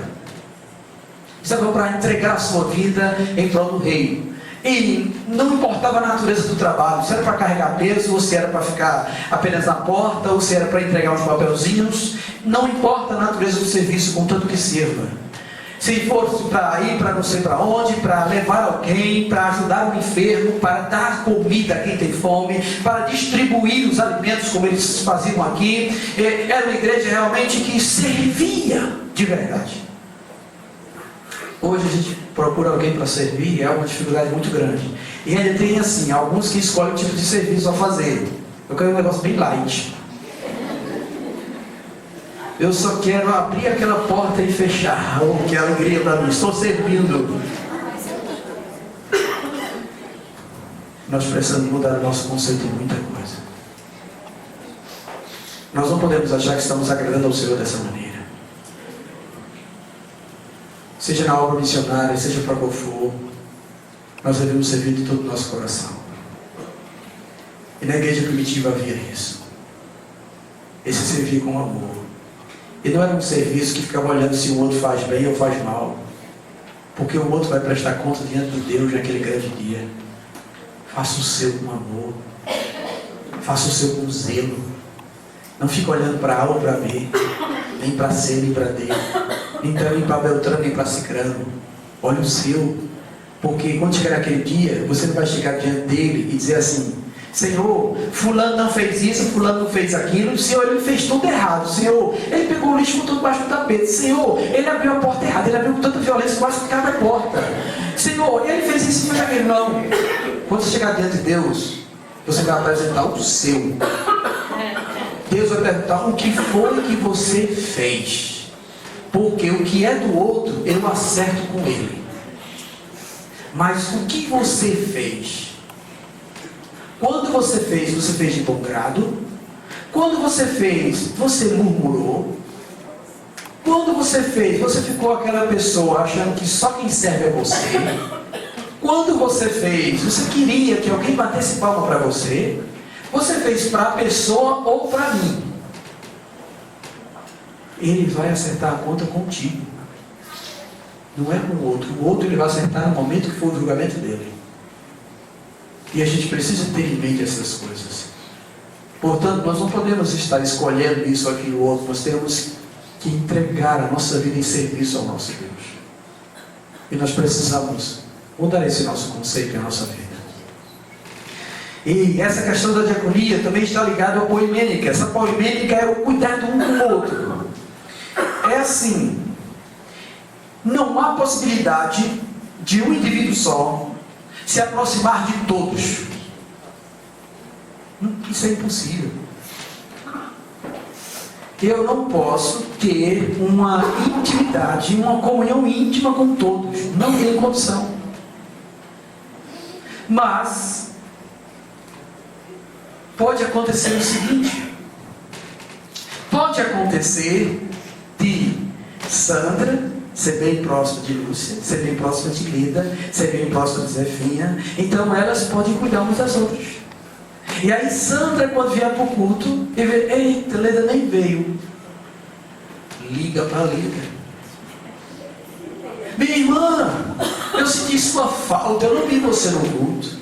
Estavam para entregar a sua vida em prol do reino. E não importava a natureza do trabalho, se era para carregar peso, ou se era para ficar apenas na porta, ou se era para entregar uns papelzinhos. Não importa a natureza do serviço, contanto que sirva. Se fosse para ir para não sei para onde, para levar alguém, para ajudar um enfermo, para dar comida a quem tem fome, para distribuir os alimentos como eles faziam aqui. Era uma igreja realmente que servia de verdade. Hoje a gente procura alguém para servir, é uma dificuldade muito grande. E ainda tem assim, alguns que escolhem o tipo de serviço a fazer. Eu quero um negócio bem light. Eu só quero abrir aquela porta e fechar. Oh, que alegria para mim, estou servindo. Nós precisamos mudar o nosso conceito em muita coisa. Nós não podemos achar que estamos agradando ao Senhor dessa maneira. Seja na obra missionária, seja para qual for, nós devemos servir de todo o nosso coração. E na igreja primitiva havia isso. Esse servir com amor. E não era um serviço que ficava olhando se o outro faz bem ou faz mal. Porque o outro vai prestar conta diante de Deus naquele grande dia. Faça o seu com amor. Faça o seu com zelo. Não fique olhando para A ou para B. Nem para C, nem para D. Nem para Beltrano, nem para Cicrano. Olha o seu. Porque quando chegar aquele dia, você não vai chegar diante dele e dizer assim: Senhor, fulano não fez isso, fulano não fez aquilo. Senhor, ele fez tudo errado. Senhor, ele pegou o lixo com tudo debaixo do tapete. Senhor, ele abriu a porta errada. Ele abriu com tanta violência, quase que cabe a porta. Senhor, ele fez isso e fez aquilo. Não. Quando você chegar diante de Deus, você vai apresentar o seu. Deus vai perguntar: o que foi que você fez? Porque o que é do outro, eu acerto com ele. Mas o que você fez? Quando você fez de bom grado. Quando você fez, você murmurou. Quando você fez, você ficou aquela pessoa achando que só quem serve é você. Quando você fez, você queria que alguém batesse palma para você. Você fez para a pessoa ou para mim. Ele vai acertar a conta contigo. Não é com o outro. O outro ele vai acertar no momento que for o julgamento dele. E a gente precisa ter em mente essas coisas. Portanto, nós não podemos estar escolhendo isso ou aquilo outro. Nós temos que entregar a nossa vida em serviço ao nosso Deus. E nós precisamos mudar esse nosso conceito em nossa vida. E essa questão da diaconia também está ligada à poimênica. Essa poimênica é o cuidado um com o outro. É assim: não há possibilidade de um indivíduo só se aproximar de todos. Isso é impossível. Eu não posso ter uma intimidade, uma comunhão íntima com todos. Não tem condição. Mas pode acontecer o seguinte: pode acontecer de Sandra ser bem próxima de Lúcia, ser bem próxima de Lida, ser bem próxima de Zefinha. Então elas podem cuidar umas das outras. E aí Sandra, quando vier para o culto, e vê: eita, Lida nem veio. Liga para Lida: minha irmã, eu senti sua falta, eu não vi você no culto.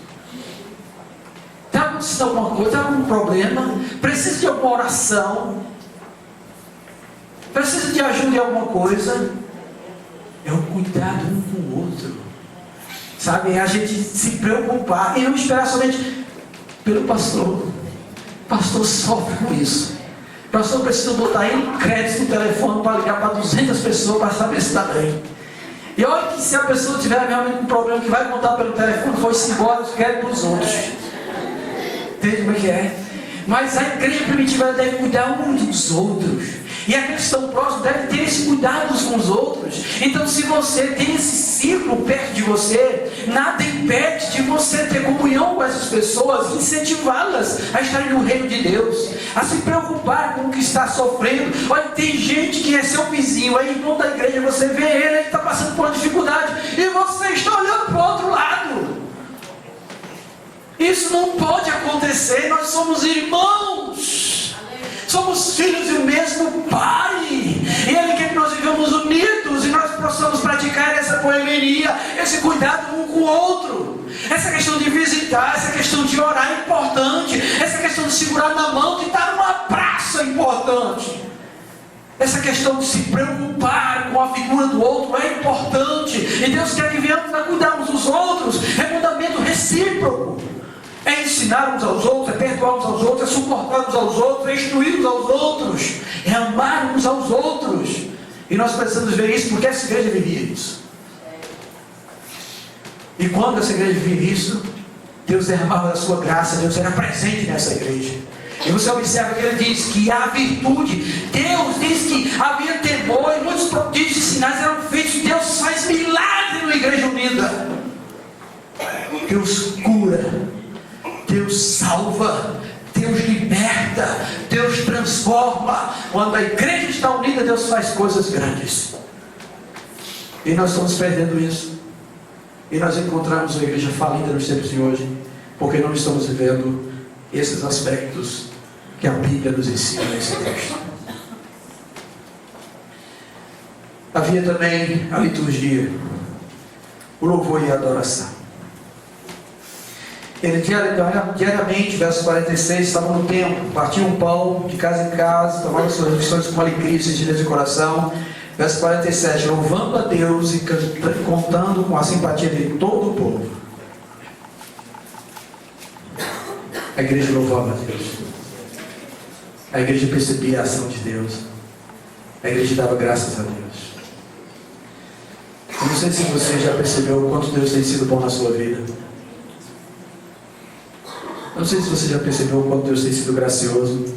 Está acontecendo alguma coisa, está algum problema? Precisa de alguma oração? Precisa de ajuda em alguma coisa? É o cuidado um com o outro. Sabe? É a gente se preocupar e não esperar somente pelo pastor. O pastor sofre com isso. O pastor precisa botar em crédito no telefone para ligar para 200 pessoas para saber se está bem. E olha que se a pessoa tiver realmente um problema que vai contar pelo telefone, foi-se embora, os créditos para os outros. Entende como é que é? Mas a igreja primitiva deve cuidar um dos outros. E aqueles que estão próximos devem ter esse cuidado uns com os outros. Então, se você tem esse círculo perto de você, nada impede de você ter comunhão com essas pessoas, incentivá-las a estarem no reino de Deus, a se preocupar com o que está sofrendo. Olha, tem gente que é seu vizinho, é irmão da igreja, você vê ele está passando por uma dificuldade, e você está olhando para o outro lado. Isso não pode acontecer. Nós somos irmãos, somos filhos do mesmo Pai, e Ele quer que nós vivamos unidos e nós possamos praticar essa poimenia, esse cuidado um com o outro. Essa questão de visitar, essa questão de orar é importante, essa questão de segurar na mão, de estar numa praça é importante, essa questão de se preocupar com a figura do outro é importante, e Deus quer que venhamos a cuidar uns dos outros. É fundamento recíproco. É ensinar uns aos outros, é perdoar uns aos outros, é suportar uns aos outros, é instruir uns aos outros, é amar uns aos outros. E nós precisamos ver isso, porque essa igreja vivia isso. E quando essa igreja vivia isso, Deus derramava da sua graça, Deus era presente nessa igreja. E você observa que ele diz que a virtude, Deus diz que havia temor e muitos prodígios e sinais eram feitos. Deus faz milagre na igreja unida. Deus cura, Deus salva, Deus liberta, Deus transforma. Quando a igreja está unida, Deus faz coisas grandes. E nós estamos perdendo isso. E nós encontramos a igreja falida nos tempos de hoje, porque não estamos vivendo esses aspectos que a Bíblia nos ensina nesse texto. Havia também a liturgia, o louvor e a adoração. Ele diariamente, verso 46, estavam no templo, partiam o pão de casa em casa, tomavam suas refeições com alegria e sentidez de coração. Verso 47, louvando a Deus e contando com a simpatia de todo o povo. A igreja louvava a Deus. A igreja percebia a ação de Deus. A igreja dava graças a Deus. Eu não sei se você já percebeu o quanto Deus tem sido bom na sua vida. Eu não sei se você já percebeu o quanto Deus tem sido gracioso.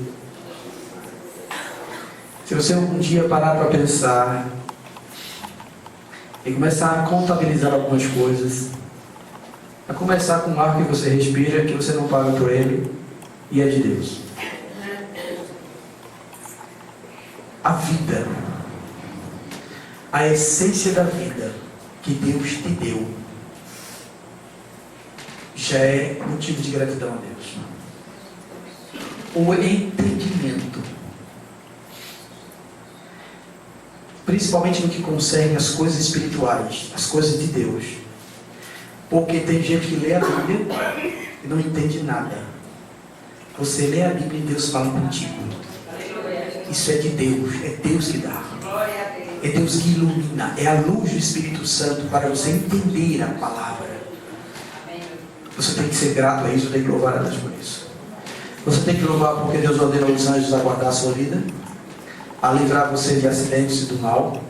Se você um dia parar para pensar e começar a contabilizar algumas coisas, a começar com o ar que você respira, que você não paga por ele, e é de Deus. A vida, a essência da vida que Deus te deu, já é motivo de gratidão a Deus. O entendimento, principalmente no que concerne as coisas espirituais, as coisas de Deus. Porque tem gente que lê a Bíblia e não entende nada. Você lê a Bíblia e Deus fala contigo. Isso é de Deus, é Deus que dá. É Deus que ilumina, é a luz do Espírito Santo para você entender a palavra. Você tem que ser grato a isso, tem que louvar a Deus por isso. Você tem que louvar porque Deus ordenou os anjos a guardar a sua vida, a livrar você de acidentes e do mal.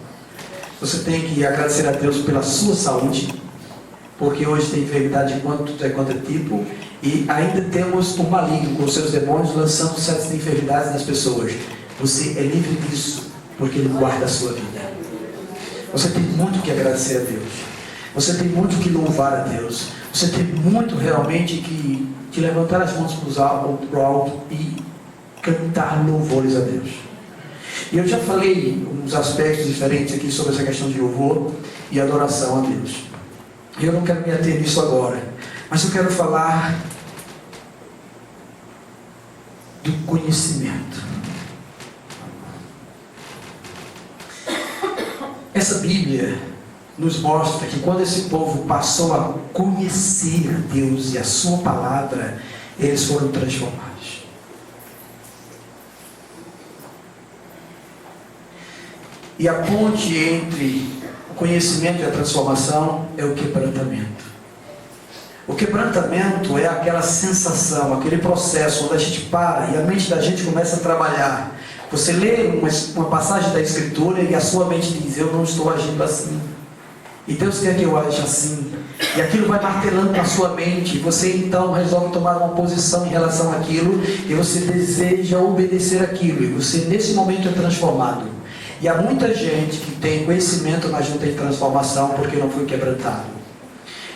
Você tem que agradecer a Deus pela sua saúde, porque hoje tem enfermidade de quanto é tipo, e ainda temos um maligno com os seus demônios lançando certas enfermidades nas pessoas. Você é livre disso, porque Ele guarda a sua vida. Você tem muito que agradecer a Deus. Você tem muito que louvar a Deus. Você tem muito realmente que levantar as mãos para o alto e cantar louvores a Deus. E eu já falei uns aspectos diferentes aqui sobre essa questão de louvor e adoração a Deus. E eu não quero me ater nisso agora, mas eu quero falar do conhecimento. Essa Bíblia nos mostra que quando esse povo passou a conhecer a Deus e a sua palavra, eles foram transformados. E a ponte entre o conhecimento e a transformação é o quebrantamento. O quebrantamento é aquela sensação, aquele processo onde a gente para e a mente da gente começa a trabalhar. Você lê uma passagem da Escritura e a sua mente diz: eu não estou agindo assim. E Deus quer que eu aja assim. E aquilo vai martelando na sua mente. E você então resolve tomar uma posição em relação àquilo. E você deseja obedecer aquilo. E você nesse momento é transformado. E há muita gente que tem conhecimento, mas não tem transformação porque não foi quebrantado.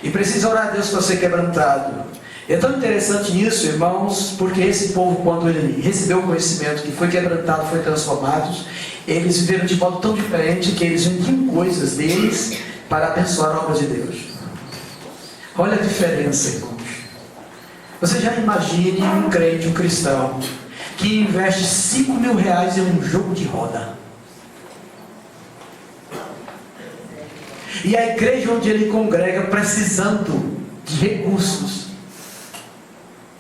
E precisa orar a Deus para ser quebrantado. É tão interessante isso, irmãos, porque esse povo, quando ele recebeu o conhecimento, que foi quebrantado, foi transformado, eles viveram de modo tão diferente que eles vendiam coisas deles para abençoar a obra de Deus. Olha a diferença, irmãos. Você já imagine um crente, um cristão, que investe 5 mil reais em um jogo de roda. E a igreja onde ele congrega precisando de recursos.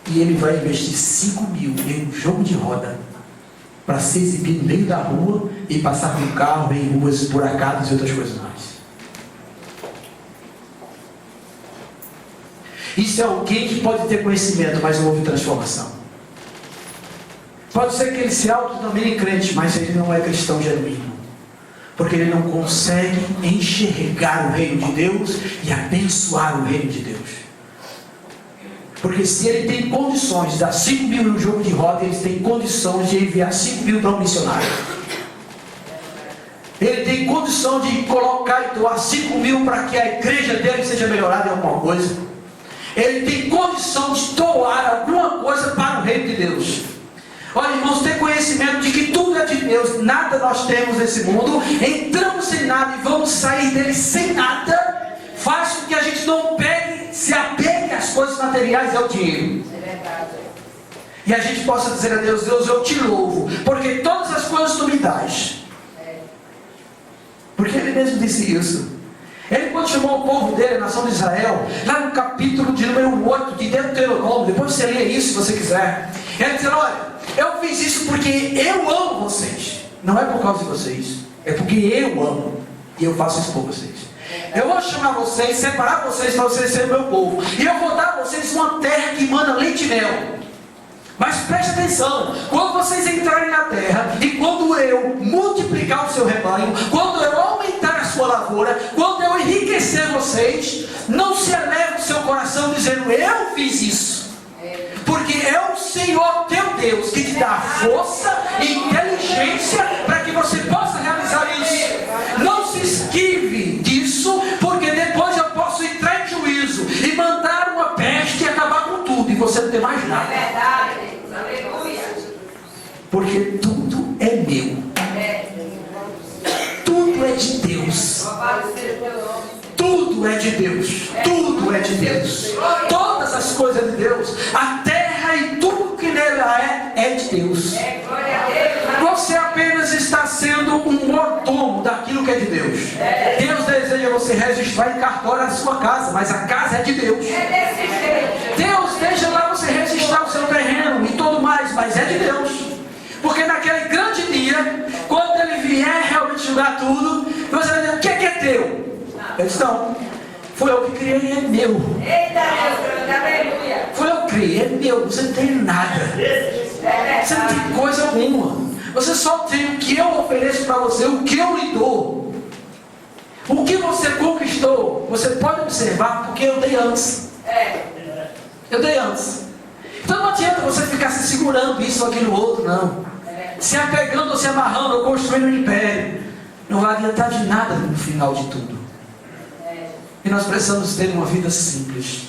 E ele vai investir 5 mil em um jogo de roda para se exibir no meio da rua e passar com o carro em ruas esburacadas e outras coisas mais. Isso é alguém que pode ter conhecimento, mas não houve transformação. Pode ser que ele se autodenomine crente, mas ele não é cristão genuíno. Porque ele não consegue enxergar o reino de Deus e abençoar o reino de Deus. Porque se ele tem condições de dar 5 mil em um jogo de roda, ele tem condições de enviar 5 mil para um missionário. Ele tem condição de colocar e doar 5 mil para que a igreja dele seja melhorada em alguma coisa. Ele tem condição de doar alguma coisa para o reino de Deus. Olha, irmãos, ter conhecimento de que tudo é de Deus, nada nós temos nesse mundo, entramos sem nada e vamos sair dele sem nada, faz com que a gente não pegue, se apegue às coisas materiais e ao dinheiro. E a gente possa dizer a Deus: Deus, eu te louvo, porque todas as coisas tu me dás. Porque ele mesmo disse isso. Ele, quando chamou o povo dele, a nação de Israel, lá no capítulo de número 8 de Deuteronômio, depois você lê isso se você quiser, ele diz: olha, eu fiz isso porque eu amo vocês. Não é por causa de vocês, é porque eu amo, e eu faço isso por vocês. Eu vou chamar vocês, separar vocês para vocês serem meu povo, e eu vou dar a vocês uma terra que manda leite e mel. Mas preste atenção, quando vocês entrarem na terra, e quando eu multiplicar o seu rebanho, quando eu aumentar a sua lavoura, quando eu enriquecer vocês, não se eleve o seu coração dizendo: eu fiz isso. Porque é o Senhor teu Deus que te dá força e inteligência para que você possa realizar isso. Não se esquive disso, porque depois eu posso entrar em juízo e mandar uma peste e acabar com tudo, e você não tem mais nada. É verdade. Aleluia. Porque tudo é meu. Tudo é de Deus. Tudo é de Deus. Tudo é de Deus. Todas as coisas de Deus. A terra e tudo que nela é de Deus. Você apenas está sendo um mordomo daquilo que é de Deus. Deus deseja você registrar em cartório a sua casa, mas a casa é de Deus. Deus deixa lá você registrar o seu terreno e tudo mais, mas é de Deus. Porque naquele grande dia, quando ele vier realmente julgar tudo, você vai dizer: o que é teu? Ele diz: não, foi eu que criei, é meu. Foi eu que criei, é meu. Você não tem nada. Você não tem coisa alguma. Você só tem o que eu ofereço para você, o que eu lhe dou. O que você conquistou, você pode observar, porque eu dei antes. Eu dei antes. Então não adianta você ficar se segurando isso, aquilo, outro, não. Se apegando ou se amarrando ou construindo um império. Não vai adiantar de nada no final de tudo. E nós precisamos ter uma vida simples.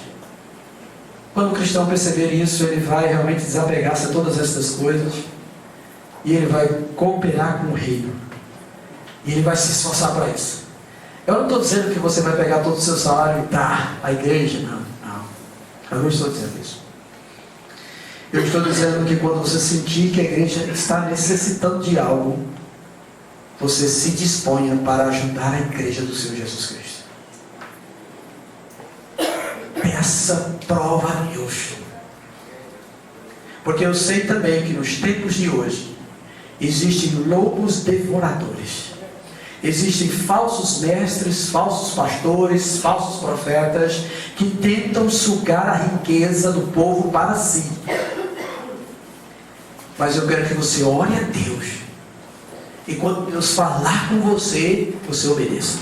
Quando o cristão perceber isso, ele vai realmente desapegar-se de todas essas coisas. E ele vai cooperar com o reino. E ele vai se esforçar para isso. Eu não estou dizendo que você vai pegar todo o seu salário e dar à igreja. Não. Eu não estou dizendo isso. Eu estou dizendo que quando você sentir que a igreja está necessitando de algo, você se disponha para ajudar a igreja do Senhor Jesus Cristo. Peça prova a Deus. Porque eu sei também que nos tempos de hoje existem lobos devoradores. Existem falsos mestres, falsos pastores, falsos profetas que tentam sugar a riqueza do povo para si. Mas eu quero que você ore a Deus. E quando Deus falar com você, você obedeça.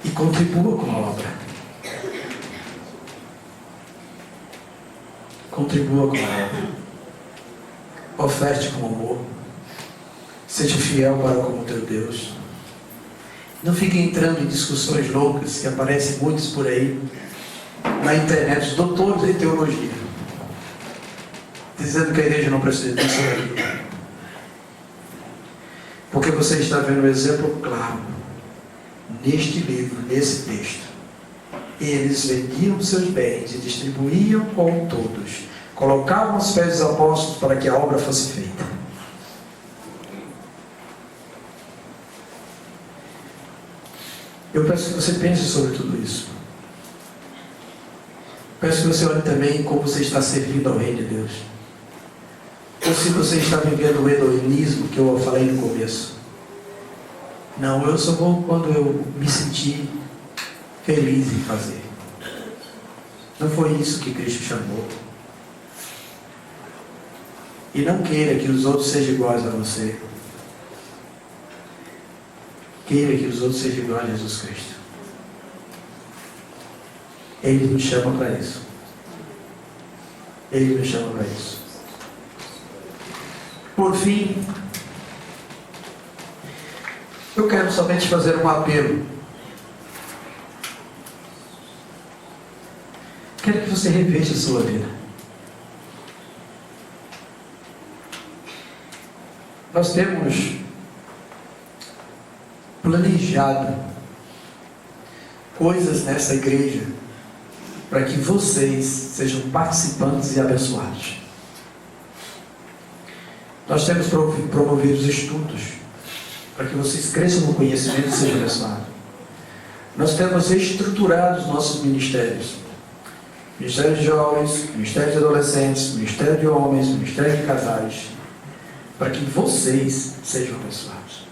E contribua com a obra. Contribua com a obra. Oferte com amor. Seja fiel para com o teu Deus. Não fique entrando em discussões loucas que aparecem muitos por aí na internet, os doutores em teologia, dizendo que a igreja não precisa disso. Porque você está vendo um exemplo claro neste livro, nesse texto. Eles vendiam seus bens e distribuíam com todos, colocavam aos pés dos apóstolos para que a obra fosse feita. Eu peço que você pense sobre tudo isso. Peço que você olhe também como você está servindo ao Reino de Deus. Ou se você está vivendo o hedonismo que eu falei no começo. Não, eu só vou quando eu me sentir feliz em fazer. Não foi isso que Cristo chamou. E não queira que os outros sejam iguais a você. Queira que os outros sejam iguais a Jesus Cristo. Ele nos chama para isso. Ele nos chama para isso. Por fim, eu quero somente fazer um apelo. Quero que você reveja a sua vida. Nós temos planejado coisas nessa igreja para que vocês sejam participantes e abençoados. Nós temos promovido os estudos para que vocês cresçam no conhecimento e sejam abençoados. Nós temos estruturado os nossos ministérios. Ministério de jovens, Ministério de adolescentes, Ministério de homens, Ministério de casais, para que vocês sejam abençoados.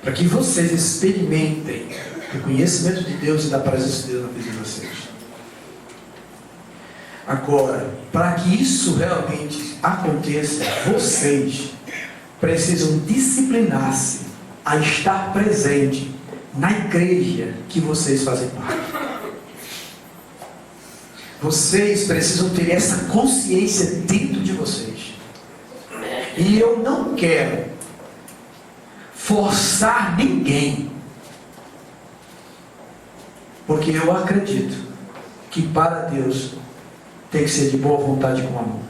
Para que vocês experimentem o conhecimento de Deus e da presença de Deus na vida de vocês. Agora, para que isso realmente aconteça, vocês precisam disciplinar-se a estar presente na igreja que vocês fazem parte. Vocês precisam ter essa consciência dentro de vocês. E eu não quero forçar ninguém, porque eu acredito que para Deus tem que ser de boa vontade com amor.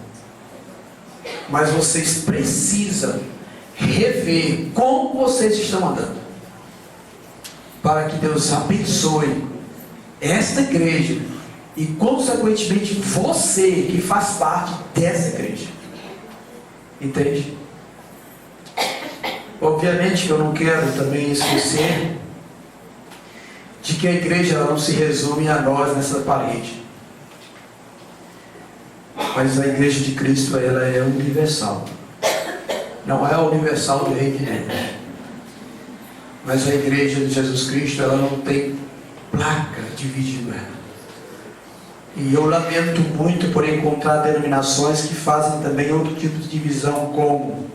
Mas vocês precisam rever como vocês estão andando, para que Deus abençoe esta igreja e consequentemente você que faz parte dessa igreja. Entende? Obviamente que eu não quero também esquecer de que a igreja ela não se resume a nós nessa parede. Mas a igreja de Cristo ela é universal. Não é a universal do Reino de Deus. Mas a igreja de Jesus Cristo ela não tem placa dividindo ela. E eu lamento muito por encontrar denominações que fazem também outro tipo de divisão, como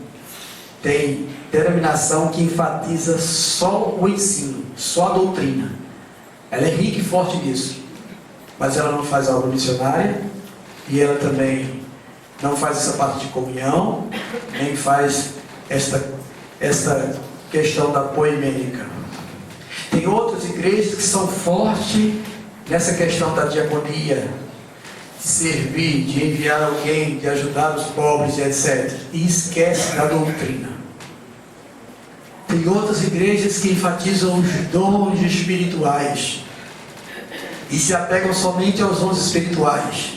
tem denominação que enfatiza só o ensino, só a doutrina. Ela é rica e forte nisso, mas ela não faz a obra missionária, e ela também não faz essa parte de comunhão, nem faz esta questão da poimênica. Tem outras igrejas que são fortes nessa questão da diaconia, de servir, de enviar alguém, de ajudar os pobres, etc. E esquece da doutrina. Tem outras igrejas que enfatizam os dons espirituais e se apegam somente aos dons espirituais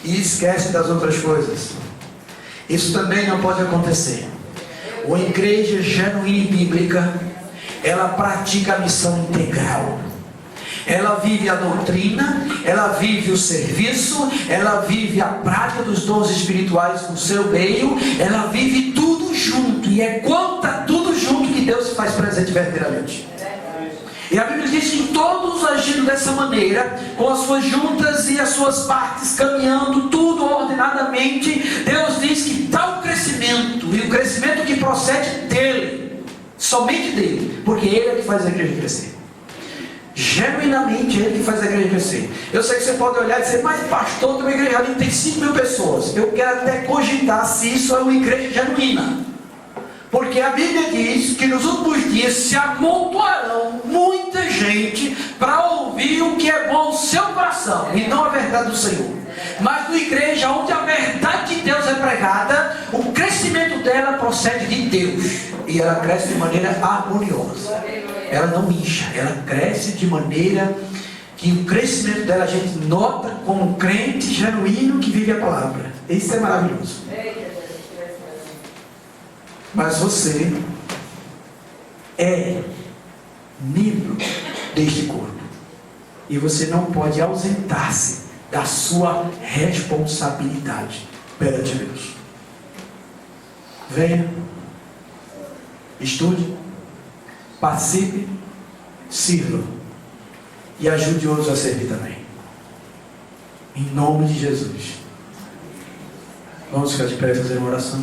e esquecem das outras coisas. Isso também não pode acontecer. Uma igreja genuína e bíblica, ela pratica a missão integral. Ela vive a doutrina, ela vive o serviço, ela vive a prática dos dons espirituais no seu meio, ela vive tudo junto, e é quando está tudo junto que Deus se faz presente verdadeiramente. E a Bíblia diz que todos agindo dessa maneira, com as suas juntas e as suas partes caminhando, tudo ordenadamente, Deus diz que está o crescimento, e o crescimento que procede dele, somente dele, porque ele é que faz a igreja crescer. Genuinamente ele que faz a igreja crescer. Eu sei que você pode olhar e dizer, mas pastor, tem uma igreja ali, tem 5.000 pessoas. Eu quero até cogitar se isso é uma igreja genuína, porque a Bíblia diz que nos últimos dias se amontoarão muita gente para ouvir o que é bom ao seu coração e não a verdade do Senhor. Mas na igreja onde a verdade de Deus é pregada, o crescimento dela procede de Deus, e ela cresce de maneira harmoniosa. Ela não incha, ela cresce de maneira que o crescimento dela a gente nota como um crente genuíno que vive a palavra. Isso é maravilhoso. Mas você é membro deste corpo, e você não pode ausentar-se da sua responsabilidade perante Deus. Venha, estude, participe, sirva e ajude outros a servir também. Em nome de Jesus. Vamos ficar de pé e fazer uma oração.